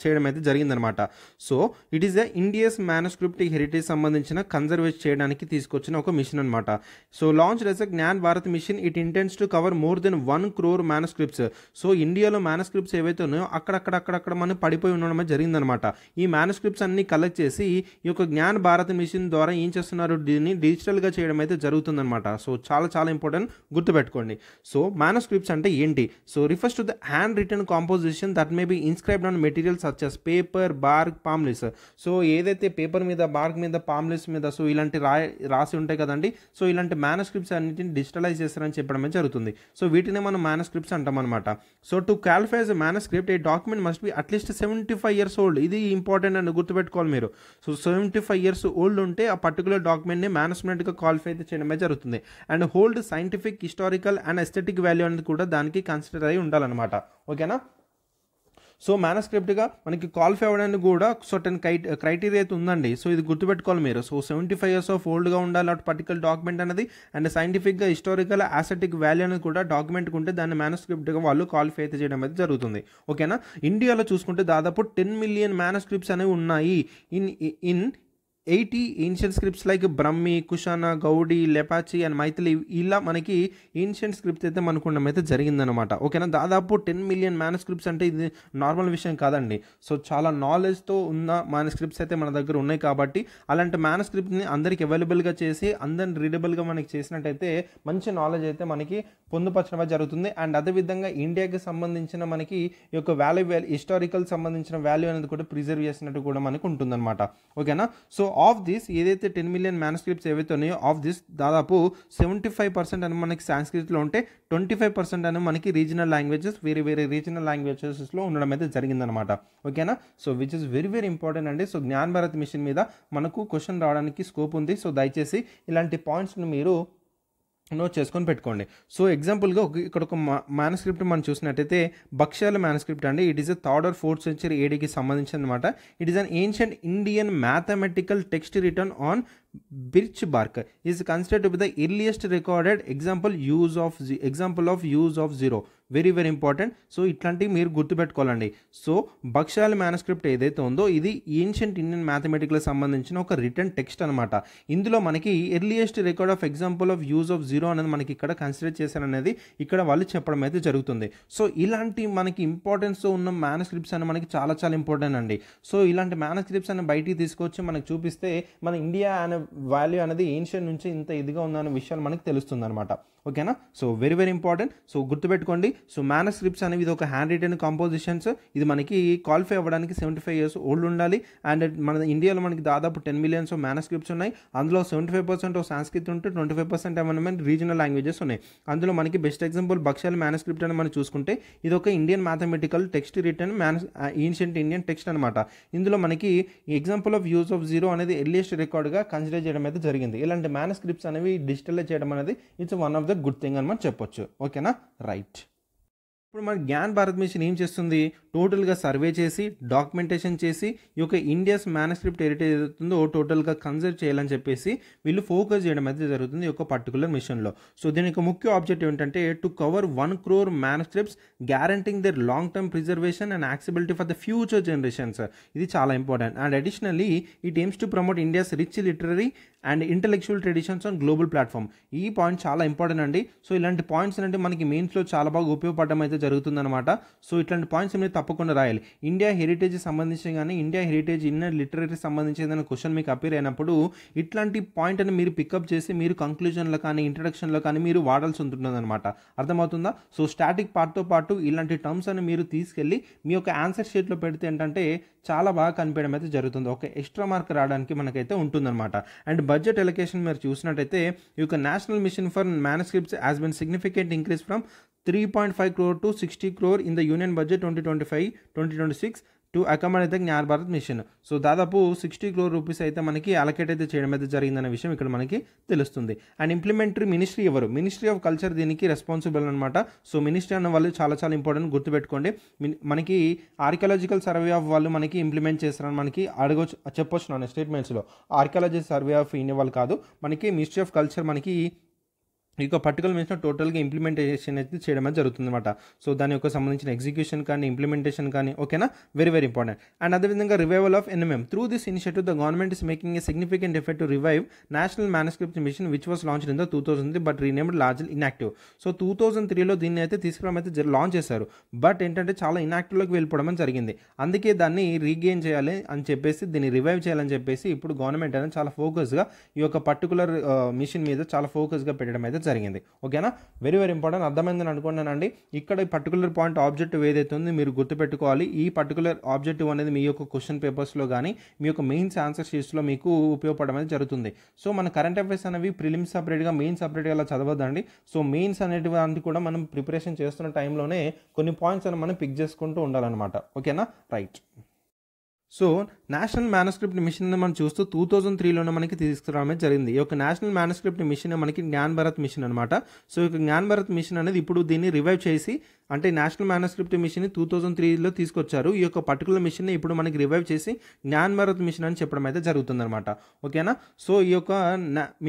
చేయడం అయితే జరిగిందనమాట. So it is the India's manuscript heritage సంబంధించిన కన్జర్వేట్ చేయడానికి తీసుకొచ్చిన ఒక మిషన్ అనమాట. So launch as a Gyan Bharat mission it intends to cover more than 1 crore manuscripts. So ఇండియాలో మ్యానుస్క్రిప్ట్స్ ఏవైతే ఉన్నాయో అక్కడక్కడ మనకి పడిపోయి ఉండడం జరిగిందనమాట. ఈ మ్యానుస్క్రిప్ట్స్ అన్ని కలెక్ట్ చేసి ఈ యొక్క జ్ఞాన్ భారత్ మిషన్ ద్వారా ఏం చేస్తున్నారు దీన్ని డిజిటల్గా చేయడం అయితే జరుగుతుందనమాట. సో చాలా ఇంపార్టెంట్ గుర్తుపెట్టుకోండి. సో మ్యానుస్క్రిప్ట్స్ అంటే ఏంటి? So refers to the hand written composition that may be inscribed on material such as paper, bark, palm leaves. So ఏదైతే పేపర్ మీద, బార్క్ మీద, పామ్ లీవ్స్ మీద సో ఇలాంటి రాసి ఉంటాయి కదండి. సో ఇలాంటి మ్యానుస్క్రిప్ట్స్ అన్నింటిని డిజిటలైజ్ చేస్తారని చెప్పడమే జరుగుతుంది. సో వీటిని మనం మ్యానుస్క్రిప్ట్స్ అంటాం అనమాట. So to qualify as a manuscript a document must be at least 75 years old. ఇది ఇంపార్టెంట్ అని గుర్తుపెట్టుకోవాలి మీరు. సో 75 years ఓల్డ్ ఉంటే ఆ పర్టికులర్ డాక్యుమెంట్ని మ్యానుస్క్రిప్ట్గా క్వాలిఫై అయితే చేయడమే జరుగుతుంది. And hold scientific, historical and aesthetic value అనేది కూడా దానికి కన్సిడర్ అయి ఉండాలన్నమాట. ఓకేనా. సో మ్యానుస్క్రిప్ట్గా మనకి క్వాలిఫై అవ్వడానికి కూడా సర్టెన్ క్రైటీరియా అయితే ఉందండి. సో ఇది గుర్తుపెట్టుకోవాలి మీరు. సో 75 years ఆఫ్ ఓల్డ్గా ఉండాలి అటు పర్టికులర్ డాక్యుమెంట్ అనేది. అండ్ సైంటిఫిక్గా, హిస్టారికల్, ఆసెటిక్ వాల్యూ అనేది కూడా డాక్యుమెంట్కి ఉంటే దాన్ని మ్యానుస్క్రిప్ట్గా వాళ్ళు క్వాలిఫై అయితే చేయడం అయితే జరుగుతుంది. ఓకేనా. ఇండియాలో చూసుకుంటే దాదాపు 10 million మ్యానుస్క్రిప్ట్స్ అనేవి ఉన్నాయి. In 80 ancient scripts like Brahmi, Kushana, Gaudi, Lepcha and Maithili ఇలా మనకి ఏన్షియంట్ స్క్రిప్ట్స్ అయితే మనకు ఉండడం అయితే జరిగిందనమాట. ఓకేనా. దాదాపు 10 million మ్యానుస్క్రిప్ట్స్ అంటే ఇది నార్మల్ విషయం కాదండి. సో చాలా నాలెడ్జ్తో ఉన్న మ్యానుస్క్రిప్ట్స్ అయితే మన దగ్గర ఉన్నాయి కాబట్టి అలాంటి మ్యానుస్క్రిప్ట్ని అందరికి అవైలబుల్గా చేసి అందరిని రీడబుల్గా మనకి చేసినట్టయితే మంచి నాలెడ్జ్ అయితే మనకి పొందుపరచడం జరుగుతుంది. అండ్ అదేవిధంగా ఇండియాకి సంబంధించిన మనకి ఈ యొక్క హిస్టారికల్ సంబంధించిన వాల్యూ అనేది కూడా ప్రిజర్వ్ చేసినట్టు కూడా మనకు ఉంటుందన్నమాట. ఓకేనా. సో ఆఫ్ దిస్ ఏదైతే 10 million మ్యానుస్క్రిప్ట్స్ ఏవైతే ఉన్నాయో ఆఫ్ దిస్ దాదాపు 75% అని మనకి సాంస్క్రిట్లో ఉంటే 25% అని మనకి రీజనల్ లాంగ్వేజెస్ వేరే రీజనల్ లాంగ్వేజెస్లో ఉండడం అయితే జరిగిందనమాట. ఓకేనా. So which is very important అండి. సో జ్ఞాన్ భారత్ మిషన్ మీద మనకు క్వశ్చన్ రావడానికి స్కోప్ ఉంది. సో దయచేసి ఇలాంటి పాయింట్స్ని మీరు నోట్ చేసుకొని పెట్టుకోండి. సో ఎగ్జాంపుల్గా ఇక్కడ ఒక మ్యానుస్క్రిప్ట్ మనం చూసినట్టయితే బక్షాల మ్యానుస్క్రిప్ట్ అండి. It is a 3rd or 4th century ADకి సంబంధించిన అనమాట. It is an ancient Indian mathematical text return on birch BARC is considered to be the earliest recorded example of use of zero. Very important. So ఇట్లాంటివి మీరు గుర్తుపెట్టుకోవాలండి. So బక్షాల manuscript ఏదైతే ఉందో ఇది ancient Indian మ్యాథమెటిక్లకు సంబంధించిన ఒక return text అనమాట. ఇందులో మనకి earliest record of example of use of zero అనేది మనకి ఇక్కడ కన్సిడర్ చేశారనేది ఇక్కడ వాళ్ళు చెప్పడం అయితే జరుగుతుంది. సో ఇలాంటి మనకి ఇంపార్టెన్స్ ఉన్న మ్యానుస్క్రిప్ట్స్ అని మనకి చాలా ఇంపార్టెంట్ అండి. సో ఇలాంటి మ్యానుస్క్రిప్ట్స్ అని బయటికి తీసుకొచ్చి మనకు చూపిస్తే మన ఇండియా అనే వాల్యూ అనేది ఏన్షియంట్ నుంచి ఇంత ఇదిగా ఉందనే విషయాలు మనకి తెలుస్తుంది అనమాట. ఓకేనా. So very important. సో గుర్తుపెట్టుకోండి. సో మ్యానుస్క్రిప్ట్స్ అనేవి ఇది ఒక హ్యాండ్ రిటెన్ కాంపోజిషన్స్. ఇది మనకి క్వాలిఫై అవ్వడానికి 75 years ఓల్డ్ ఉండాలి. అండ్ మన ఇండియాలో మనకి దాదాపు 10 million మ్యానుస్క్రిప్ట్స్ ఉన్నాయి. అందులో 75% సాంస్క్రిట్ ఉంటే 25% ఏమన్నా రీజనల్ లాంగ్వేజెస్ ఉన్నాయి. అందులో మనకి బెస్ట్ ఎగ్జాంపుల్ బక్షాల మ్యానుస్క్రిప్ట్ అని మనం చూసుకుంటే ఇది ఒక Indian mathematical text return ancient Indian text అనమాట. ఇందులో మనకి example of use of zero అనేది ఎర్లియస్ట్ రికార్డ్గా కన్సిడర్ చేయడం అయితే జరిగింది. ఇలాంటి మ్యానుస్క్రిప్ట్స్ అనేవి డిజిటలైజ్ చేయడం అనేది it's one of the good thing అని మనం చెప్పొచ్చు. ఓకేనా. రైట్. ఇప్పుడు మన జ్ఞాన్ భారత్ మిషన్ ఏం చేస్తుంది? టోటల్గా సర్వే చేసి డాక్యుమెంటేషన్ చేసి ఈ యొక్క ఇండియాస్ మ్యానుస్క్రిప్ట్ హెరిటేజ్ ఏదైతుందో టోటల్గా కన్సర్వ్ చేయాలని చెప్పేసి వీళ్ళు ఫోకస్ చేయడం అయితే జరుగుతుంది ఈ యొక్క పర్టికులర్ మిషన్లో. సో దీని యొక్క ముఖ్య ఆబ్జెక్టివ్ ఏంటంటే to cover 1 crore manuscripts guaranteeing their long term preservation and accessibility for the future generations. ఇది చాలా important. And additionally it aims to promote India's rich literary and intellectual traditions on global platform. ఈ point చాలా important అండి. So ఇలాంటి points అంటే మనకి మెయిన్స్లో చాలా బాగా ఉపయోగపడడం అయితే జరుగుతుందన్నమాట. సో ఇట్లాంటి పాయింట్స్ మీరు తప్పకుండా రాయాలి. ఇండియా హెరిటేజ్ సంబంధించి కానీ ఇండియా హెరిటేజ్ ఇన్నర్ లిటరరీ సంబంధించి ఏదైనా క్వశ్చన్ మీకు అపీర్ అయినప్పుడు ఇట్లాంటి పాయింట్ అని మీరు పికప్ చేసి మీరు కంక్లూజన్లో కానీ ఇంట్రడక్షన్లో కానీ మీరు వాడాల్సి ఉంటుంది అనమాట. అర్థమవుతుందా? సో స్టాటిక్ పార్ట్తో పాటు ఇలాంటి టర్మ్స్ అని మీరు తీసుకెళ్ళి మీ యొక్క ఆన్సర్ షీట్లో పెడితే ఏంటంటే చాలా బాగా కనిపించడం అయితే జరుగుతుంది. ఒక ఎక్స్ట్రా మార్క్ రావడానికి మనకైతే ఉంటుందన్నమాట. అండ్ బడ్జెట్ ఎలొకేషన్ మీరు చూసినట్టయితే ఈ యొక్క national mission for manuscripts has been significant increase from 3.5 crore to 60 crore in the Union Budget 2025-2026 to accommodate the Gyan Bharat mission. So దాదాపు 60 crore రూపీస్ అయితే మనకి అలొకేట్ అయితే చేయడం అయితే జరిగిందనే విషయం ఇక్కడ మనకి తెలుస్తుంది. అండ్ ఇంప్లిమెంటరీ మినిస్ట్రీ ఎవరు? మినిస్ట్రీ ఆఫ్ కల్చర్ దీనికి రెస్పాన్సిబుల్ అనమాట. సో మినిస్ట్రీ అన్న వాళ్ళు చాలా చాలా ఇంపార్టెంట్, గుర్తుపెట్టుకోండి. మనకి ఆర్కియాలజికల్ సర్వే ఆఫ్ వాళ్ళు మనకి ఇంప్లిమెంట్ చేస్తారని మనకి చెప్పొచ్చు నా స్టేట్మెంట్స్లో. ఆర్కియాలజీ సర్వే ఆఫ్ ఇండియా వాళ్ళు కాదు, మనకి మినిస్ట్రీ ఆఫ్ కల్చర్ మనకి ఈ యొక్క పర్టికులర్ మిషన్ టోటల్గా ఇంప్లిమెంటేషన్ అయితే చేయడం జరుగుతుంది అనమాట. సో దాని యొక్క సంబంధించిన ఎగ్జిక్యూషన్ కానీ ఇంప్లిమెంటేషన్ కానీ ఓకేనా, వెరీ వెరీ ఇంపార్టెంట్. అండ్ అదేవిధంగా revival of NMM through this initiative the government is making a significant effect to revive National manuscript Mission which was launch in the 2003 but renamed largely inactive. So 2003లో దీన్ని అయితే తీసుకురావడం అయితే launch చేశారు. But ఏంటంటే చాలా ఇన్యాక్టివ్లోకి వెళ్ళిపోవడం అని జరిగింది. అందుకే దాన్ని రీగెయిన్ చేయాలి అని చెప్పేసి దీన్ని రివైవ్ చేయాలని చెప్పేసి ఇప్పుడు గవర్నమెంట్ అనేది చాలా ఫోకస్గా ఈ యొక్క పర్టికులర్ మిషన్ మీద చాలా ఫోకస్గా పెట్టడం అయితే జరిగింది. ఓకేనా, వెరీ వెరీ ఇంపార్టెంట్. అర్థమైందని అనుకున్నానండి. ఇక్కడ ఈ పర్టికులర్ పాయింట్ ఆబ్జెక్టివ్ ఏదైతే ఉంది మీరు గుర్తుపెట్టుకోవాలి. ఈ పర్టికులర్ ఆబ్జెక్టివ్ అనేది మీ యొక్క క్వశ్చన్ పేపర్స్లో కానీ మీ యొక్క మెయిన్స్ ఆన్సర్ షీట్స్లో మీకు ఉపయోగపడడం అనేది జరుగుతుంది. సో మన కరెంట్ అఫైర్స్ అనేవి ప్రిలిమ్స్ సపరేట్గా మెయిన్స్ సపరేట్గా అలా చదవద్దండి. సో మెయిన్స్ అనేటివి కూడా మనం ప్రిపరేషన్ చేస్తున్న టైంలోనే కొన్ని పాయింట్స్ అని మనం పిక్ చేసుకుంటూ ఉండాలన్నమాట. ఓకేనా, right. So national manuscript mission మనం చూస్తూ 2003లోనే మనకి తీసుకురావడమే జరిగింది. ఈ యొక్క నేషనల్ మ్యానుస్క్రిప్ట్ మిషన్ మనకి జ్ఞాన్ భారత్ మిషన్ అనమాట. సో ఈ యొక్క జ్ఞాన్ భారత్ మిషన్ అనేది ఇప్పుడు దీన్ని రివైవ్ చేసి అంటే నేషనల్ మ్యానుస్క్రిప్ట్ మిషన్ 2003లో తీసుకొచ్చారు. ఈ యొక్క పర్టికులర్ మిషన్ ఇప్పుడు మనకి రివైవ్ చేసి జ్ఞాన్ భారత్ మిషన్ అని చెప్పడం అయితే జరుగుతుందన్నమాట. ఓకేనా, సో ఈ యొక్క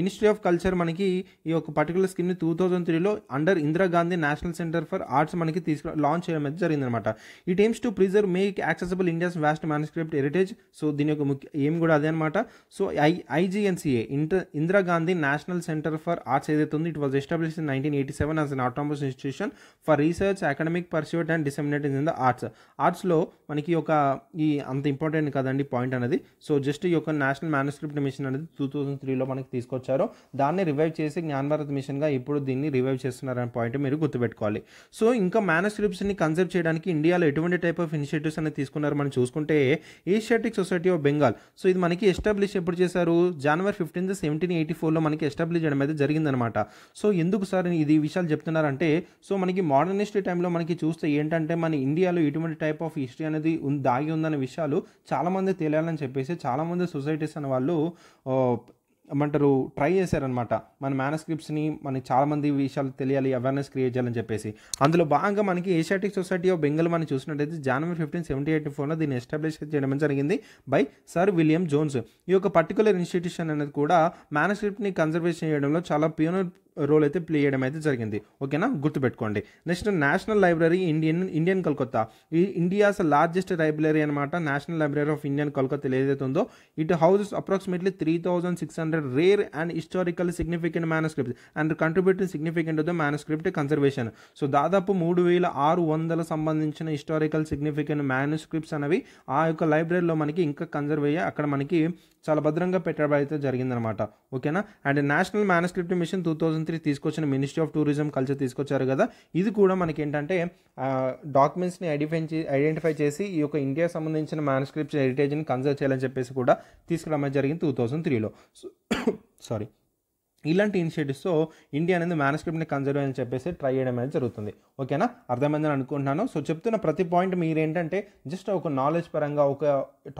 మినిస్ట్రీ ఆఫ్ కల్చర్ మనకి ఈ యొక్క పర్టికులర్ స్కీమ్ని 2003లో under Indira Gandhi national centre for arts మనకి లాంచ్ చేయడం అయితే జరిగిందనమాట. It aims to preserve make accessible India's vast manuscript heritage. So దీని యొక్క ముఖ్య ఏం కూడా అదే అనమాట. So ఐజీఎన్సీఏ Indira Gandhi national centre for arts ఏదైతే ఉంది it was established in 1987 as an autonomous institution for research academic pursuit and డిసెమినేటెడ్ in the ఆర్ట్స్లో మనకి ఒక ఈ అంత ఇంపార్టెంట్ కదండి పాయింట్ అనేది. సో జస్ట్ ఈ యొక్క నేషనల్ మ్యానుస్క్రిప్ట్ మిషన్ అనేది 2003లో మనకి తీసుకొచ్చారు. దాన్ని రివైవ్ చేసి జ్ఞాన్ భారత్ మిషన్గా ఇప్పుడు దీన్ని రివైవ్ చేస్తున్నారనే పాయింట్ మీరు గుర్తుపెట్టుకోవాలి. సో ఇంకా మ్యానుస్క్రిప్ట్స్ని కన్సర్వ్ చేయడానికి ఇండియాలో ఎటువంటి టైప్ ఆఫ్ ఇనిషియేటివ్స్ అనేది తీసుకున్నారు మనం చూసుకుంటే Asiatic society of Bengal. So ఇది మనకి ఎస్టాబ్లిష్ ఎప్పుడు చేశారు? January 15, 1784లో మనకి ఎస్టాబ్లిష్ చేయడం అయితే జరిగిందనమాట. సో ఎందుకు సార్ ఇది విషయాలు చెప్తున్నారంటే సో మనకి మోడర్న్ హిస్టరీ టైంలో మనకి చూస్తే ఏంటంటే మన ఇండియాలో ఎటువంటి టైప్ ఆఫ్ హిస్టరీ అనేది దాగి ఉందనే విషయాలు చాలామంది తెలియాలని చెప్పేసి చాలామంది సొసైటీస్ అనే వాళ్ళు ఏమంటారు ట్రై చేశారనమాట. మన మ్యానుస్క్రిప్ట్స్ని మనకి చాలామంది విషయాలు తెలియాలి, అవేర్నెస్ క్రియేట్ చేయాలని చెప్పేసి. అందులో భాగంగా మనకి ఏషియాటిక్ సొసైటీ ఆఫ్ బెంగాల్ మనం చూసినట్టయితే January 15, 1784లో దీన్ని ఎస్టాబ్లిష్ చేయడం జరిగింది బై సర్ విలియం జోన్స్. ఈ యొక్క పర్టికులర్ ఇన్స్టిట్యూషన్ అనేది కూడా మ్యానుస్క్రిప్ట్ని కన్జర్వేషన్ చేయడంలో చాలా పియోనర్ రోల్ అయితే ప్లే చేయడం అయితే జరిగింది. ఓకేనా, గుర్తుపెట్టుకోండి. Next national library Indian Kolkata. ఈ ఇండియాస్ లార్జెస్ట్ లైబ్రరీ అనమాట. National library of Indian Kolkata ఏదైతే ఉందో it houses approximately 3600 rare and historical significant manuscripts and contributing significant to the manuscript conservation. So దాదాపు 3600 సంబంధించిన హిస్టారికల్ సిగ్నిఫికెంట్ మ్యానుస్క్రిప్ట్స్ అనేవి ఆ యొక్క లైబ్రరీలో మనకి ఇంకా కన్జర్వ్ అయ్యాయి. అక్కడ మనకి చాలా భద్రంగా పెట్టడం అయితే జరిగిందనమాట. ఓకేనా, అండ్ నేషనల్ మ్యానుస్క్రిప్ట్ మిషన్ 2003 తీసుకొచ్చిన మినిస్ట్రీ ఆఫ్ టూరిజం కల్చర్ తీసుకొచ్చారు కదా. ఇది కూడా మనకి ఏంటంటే డాక్యుమెంట్స్ని ఐడెంటిఫై చేసి ఈ యొక్క ఇండియా సంబంధించిన మ్యానుస్క్రిప్ట్స్ హెరిటేజ్ని కన్సర్వ్ చేయాలని చెప్పేసి కూడా తీసుకురావడం జరిగింది 2003లో. సారీ, ఇలాంటి ఇనిషియేటివ్స్తో ఇండియా అనేది మ్యానుస్క్రిప్ట్ని కన్సర్వ్ అని చెప్పేసి ట్రై చేయడం అనేది జరుగుతుంది. ఓకేనా, అర్థమైందని అనుకుంటున్నాను. సో చెప్తున్న ప్రతి పాయింట్ మీరేంటంటే జస్ట్ ఒక నాలెడ్జ్ పరంగా ఒక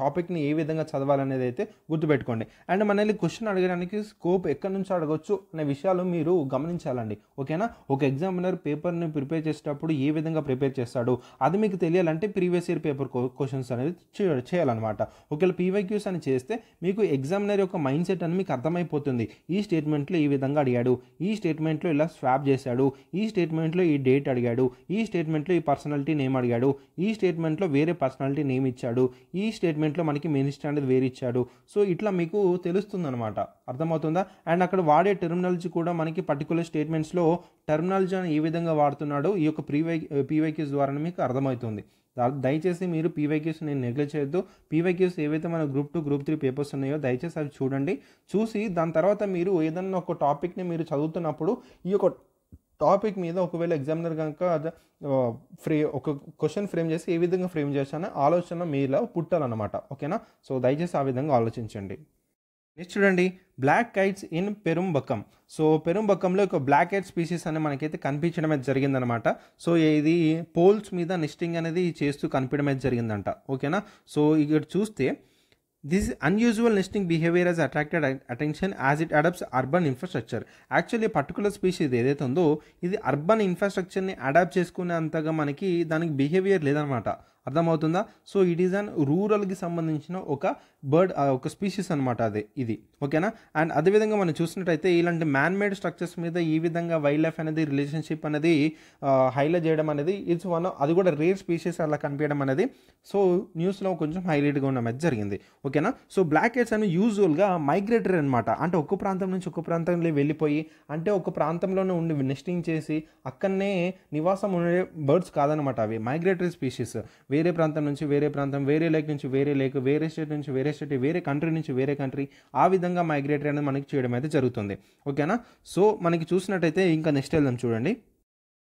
టాపిక్ని ఏ విధంగా చదవాలనేది అయితే గుర్తుపెట్టుకోండి. అండ్ మనల్ని క్వశ్చన్ అడగడానికి స్కోప్ ఎక్కడి నుంచి అడగొచ్చు అనే విషయాలు మీరు గమనించాలండి. ఓకేనా? ఒక ఎగ్జామినర్ పేపర్ని ప్రిపేర్ చేసేటప్పుడు ఏ విధంగా ప్రిపేర్ చేస్తాడు అది మీకు తెలియాలంటే ప్రీవియస్ ఇయర్ పేపర్ క్వశ్చన్స్ అనేది చేయాలన్నమాట. ఒకవేళ పీవైక్యూస్ అని చేస్తే మీకు ఎగ్జామినర్ యొక్క మైండ్ సెట్ అని మీకు అర్థమైపోతుంది. ఈ స్టేట్మెంట్లో ఈ విధంగా అడిగాడు, ఈ స్టేట్మెంట్లో ఇలా స్వాప్ చేశాడు, ఈ స్టేట్మెంట్లో ఈ డేట్ అడిగాడు, ఈ స్టేట్మెంట్లో ఈ పర్సనాలిటీ నేమ్ అడిగాడు, ఈ స్టేట్మెంట్లో వేరే పర్సనాలిటీ నేమ్ ఇచ్చాడు, ఈ స్టేట్మెంట్లో మనకి మినిస్టర్ అనేది వేరే ఇచ్చాడు. సో ఇట్లా మీకు తెలుస్తుంది అనమాట. అర్థమవుతుందా? అండ్ అక్కడ వాడే టెర్మినాలజీ కూడా మనకి పర్టికులర్ స్టేట్మెంట్స్లో టెర్మినాలజీ ఏ విధంగా వాడుతున్నాడో ఈ యొక్క పీవైక్యూస్ ద్వారా మీకు అర్థమవుతుంది. దయచేసి మీరు పీవైక్యూస్ నేను నెగ్లెక్ట్ చేయొద్దు. పీవైక్యూస్ ఏవైతే మన గ్రూప్ 2 గ్రూప్ 3 పేపర్స్ ఉన్నాయో దయచేసి అవి చూడండి. చూసి దాని తర్వాత మీరు ఏదన్నా ఒక టాపిక్ని మీరు చదువుతున్నప్పుడు ఈ యొక్క టాపిక్ మీద ఒకవేళ ఎగ్జామినర్ కనుక ఒక క్వశ్చన్ ఫ్రేమ్ చేసి ఏ విధంగా ఫ్రేమ్ చేశానో ఆలోచన మీలో పుట్టాలన్నమాట. ఓకేనా? సో దయచేసి ఆ విధంగా ఆలోచించండి. నెక్స్ట్ చూడండి, బ్లాక్ కైట్స్ ఇన్ పెరుంబకం. సో పెరుంబకంలో ఒక బ్లాక్ కైట్ స్పీసీస్ అనేది మనకైతే కనిపించడం అయితే జరిగిందనమాట. సో ఇది పోల్స్ మీద నెస్టింగ్ అనేది చేస్తూ కనిపించడం అయితే జరిగిందంట. ఓకేనా? సో ఇక్కడ చూస్తే this unusual nesting behaviour has attracted attention as it adopts urban infrastructure. Actually particular species ఏదైతే ఉందో ఇది అర్బన్ ఇన్ఫ్రాస్ట్రక్చర్ని అడాప్ట్ చేసుకునే అంతగా మనకి దానికి బిహేవియర్ లేదనమాట. అర్థమవుతుందా? సో ఇట్ ఈజ్ అన్ రూరల్కి సంబంధించిన ఒక బర్డ్, ఒక స్పీషీస్ అనమాట ఇది. ఓకేనా? అండ్ అదేవిధంగా మనం చూసినట్టయితే ఇలాంటి మ్యాన్ మేడ్ స్ట్రక్చర్స్ మీద ఈ విధంగా వైల్డ్ లైఫ్ అనేది రిలేషన్షిప్ అనేది హైలైట్ చేయడం అనేది ఇట్స్ వన్, అది కూడా రేర్ స్పీషీస్ అలా కనిపించడం అనేది సో న్యూస్లో కొంచెం హైలైట్గా ఉండడం అయితే జరిగింది. ఓకేనా? సో బ్లాక్ కైట్స్ అనేవి యూజువల్గా మైగ్రేటరీ అనమాట. అంటే ఒక ప్రాంతం నుంచి ఒక ప్రాంతంలో వెళ్ళిపోయి, అంటే ఒక ప్రాంతంలోనే ఉండి నెస్టింగ్ చేసి అక్కడనే నివాసం ఉండే బర్డ్స్ కాదనమాట. అవి మైగ్రేటరీ స్పీషీస్. వేరే ప్రాంతం నుంచి వేరే ప్రాంతం, వేరే లేక్ నుంచి వేరే లేక్, వేరే స్టేట్ నుంచి వేరే స్టేట్, వేరే కంట్రీ నుంచి వేరే కంట్రీ, ఆ విధంగా మైగ్రేటరీ అనేది మనకి చేయడం అయితే జరుగుతుంది. ఓకేనా? సో మనకి చూసినట్టయితే ఇంకా నెక్స్ట్ వెళ్దాం చూడండి.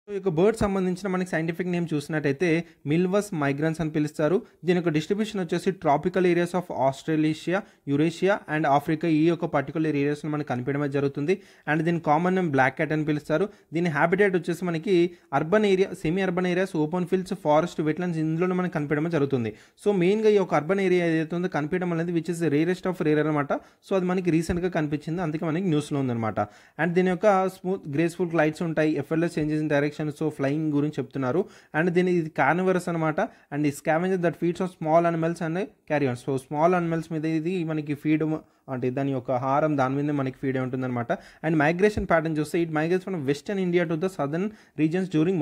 సో ఈ యొక్క బర్డ్ సంబంధించిన మనకి సైంటిఫిక్ నేమ్ చూసినట్టయితే మిల్వస్ మైగ్రన్స్ అని పిలుస్తారు. దీని యొక్క డిస్ట్రిబ్యూషన్ వచ్చేసి tropical areas of Australia, Eurasia and Africa ఈ యొక్క పర్టికులర్ ఏరియాస్లో మనకి కనిపించడం జరుగుతుంది. అండ్ దీని కామన్ నేమ్ బ్లాక్ క్యాట్ అని పిలుస్తారు. దీని హ్యాబిటేట్ వచ్చేసి మనకి urban area, semi urban areas, open fields, forest, wetlands ఇందులోనే మనకి కనిపించడం జరుగుతుంది. సో మెయిన్గా ఈ యొక్క అర్బన్ ఏరియా ఏదైతే ఉందో కనిపించడం అనేది which is rarest of rare అనమాట. సో అది మనకి రీసెంట్గా కనిపించింది, అందుకే మనకి న్యూస్లో ఉందన్నమాట. అండ్ దీని యొక్క స్మూత్ గ్రేస్ఫుల్ గ్లైడ్స్ ఉంటాయి, effortless changes in direction, so flying గురించి చెప్తున్నారు. అండ్ దీని ఇది కార్నివరస్ అనమాట. అండ్ ఈ scavenger that feeds on small animals and carrions. So small animals మీద ఇది మనకి ఫీడ్, అంటే దాని యొక్క ఆహారం దాని మీద మనకి ఫీడ్ ఉంటుంది అనమాట. అండ్ మైగ్రేషన్ ప్యాటర్న్ చూస్తే it migrates from western India to the southern reasons during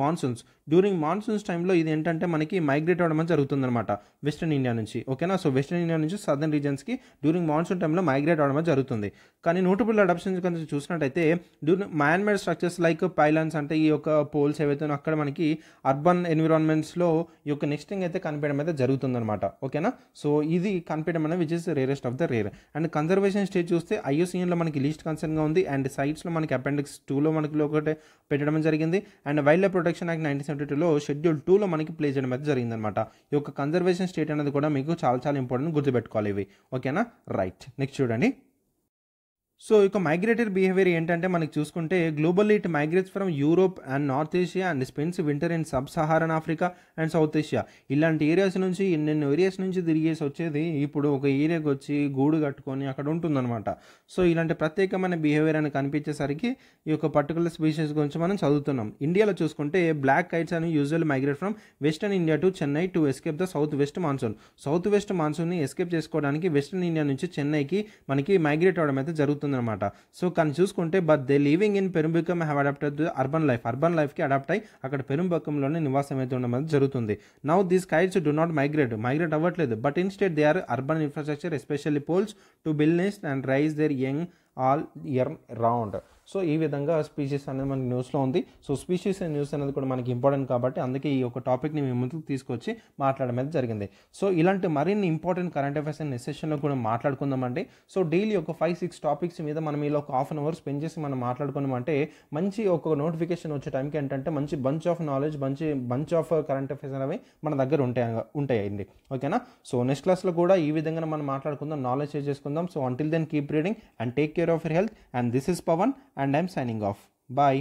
monsoons టైంలో ఇది ఏంటంటే మనకి మైగ్రేట్ అవ్వడం జరుగుతుంది అనమాట వెస్టర్న్ ఇండియా నుంచి. ఓకేనా? సో వెస్టర్న్ ఇండియా నుంచి సదర్న్ రీజన్స్కి డ్యూరింగ్ మాన్సూన్ టైంలో మైగ్రేట్ అవ్వడం జరుగుతుంది. కానీ నోటబుల్ అడాప్షన్స్ కనుక చూసినట్టయితే during man made structures like pylons, అంటే ఈ యొక్క పోల్స్ ఏవైతే అక్కడ మనకి అర్బన్ ఎన్విరాన్మెంట్స్లో ఈ యొక్క నెక్స్టింగ్ అయితే కనిపించడం అయితే జరుగుతుందన్నమాట. ఓకేనా? సో ఇది కనిపించడం అనేది which is rarest of the rare. And conservation stage చూస్తే ఐయుసిఎన్లో మనకి లీస్ట్ కన్సర్న్గా ఉంది. అండ్ సైట్స్లో మనకి అపెండిక్స్ 2లో మనకి ఒకటి పెట్టడం జరిగింది. And Wildlife Protection Act 1972లో షెడ్యూల్ 2లో మనకి ప్లే చేయడం అయితే జరిగిందనమాట. ఈ యొక్క కన్జర్వేషన్ స్టేట్ అనేది కూడా మీకు చాలా చాలా ఇంపార్టెంట్, గుర్తుపెట్టుకోవాలి ఇవి. ఓకేనా? రైట్. నెక్స్ట్ చూడండి. సో ఇక మైగ్రేటరీ బిహేవియర్ ఏంటంటే మనకి చూసుకుంటే globally it migrates from Europe and north Asia and spends winter in sub Saharan Africa and south Asia. ఇలాంటి ఏరియాస్ నుంచి ఎన్నెన్నో ఏరియాస్ నుంచి తిరిగేసి వచ్చేది ఇప్పుడు ఒక ఏరియాకి వచ్చి గూడు కట్టుకొని అక్కడ ఉంటుందన్నమాట. సో ఇలాంటి ప్రత్యేకమైన బిహేవియర్ అని కనిపించేసరికి ఈ యొక్క పర్టికులర్ స్పీషీస్ గురించి మనం చదువుతున్నాం. ఇండియాలో చూసుకుంటే బ్లాక్ కైట్స్ అని usual migrate from western India to Chennai to escape the south west మాన్సూన్ని ఎస్కేప్ చేసుకోవడానికి వెస్టర్న్ ఇండియా నుంచి చెన్నైకి మనకి మైగ్రేట్ అవ్వడం అయితే జరుగుతుంది అనమాట. సో కానీ చూసుకుంటే but they living in Perumbakkam have adapted to urban లైఫ్కి అడాప్ట్ అయ్యి అక్కడ పెరుంబకంలోనే నివాసం అయితే ఉండడం జరుగుతుంది. Now these kites do not migrate అవ్వట్లేదు, but instead they are urban infrastructure especially poles to build nest and raise their young all year round. So ఈ విధంగా స్పీషీస్ అనేది మనకి న్యూస్లో ఉంది. సో స్పీషీస్ న్యూస్ అనేది కూడా మనకి ఇంపార్టెంట్ కాబట్టి అందుకే ఈ యొక్క టాపిక్ని మేము ముందుకు తీసుకొచ్చి మాట్లాడడం అయితే జరిగింది. సో ఇలాంటి మరిన్ని ఇంపార్టెంట్ కరెంట్ అఫైర్స్ అనే సెషన్లో కూడా మాట్లాడుకుందామంటే సో డైలీ ఒక 5-6 టాపిక్స్ మీద మనం ఇలా ఒక హాఫ్ అన్ అవర్ స్పెండ్ చేసి మనం మాట్లాడుకున్నామంటే మంచి ఒక నోటిఫికేషన్ వచ్చే టైంకి ఏంటంటే మంచి bunch of knowledge, bunch of current affairs అనేవి మన దగ్గర ఉంటాయండి. ఓకేనా? సో నెక్స్ట్ క్లాస్లో కూడా ఈ విధంగా మనం మాట్లాడుకుందాం, నాలెడ్జ్ షేర్ చేసుకుందాం. So until then keep reading and take care of your health, and this is Pawan and I'm signing off. Bye.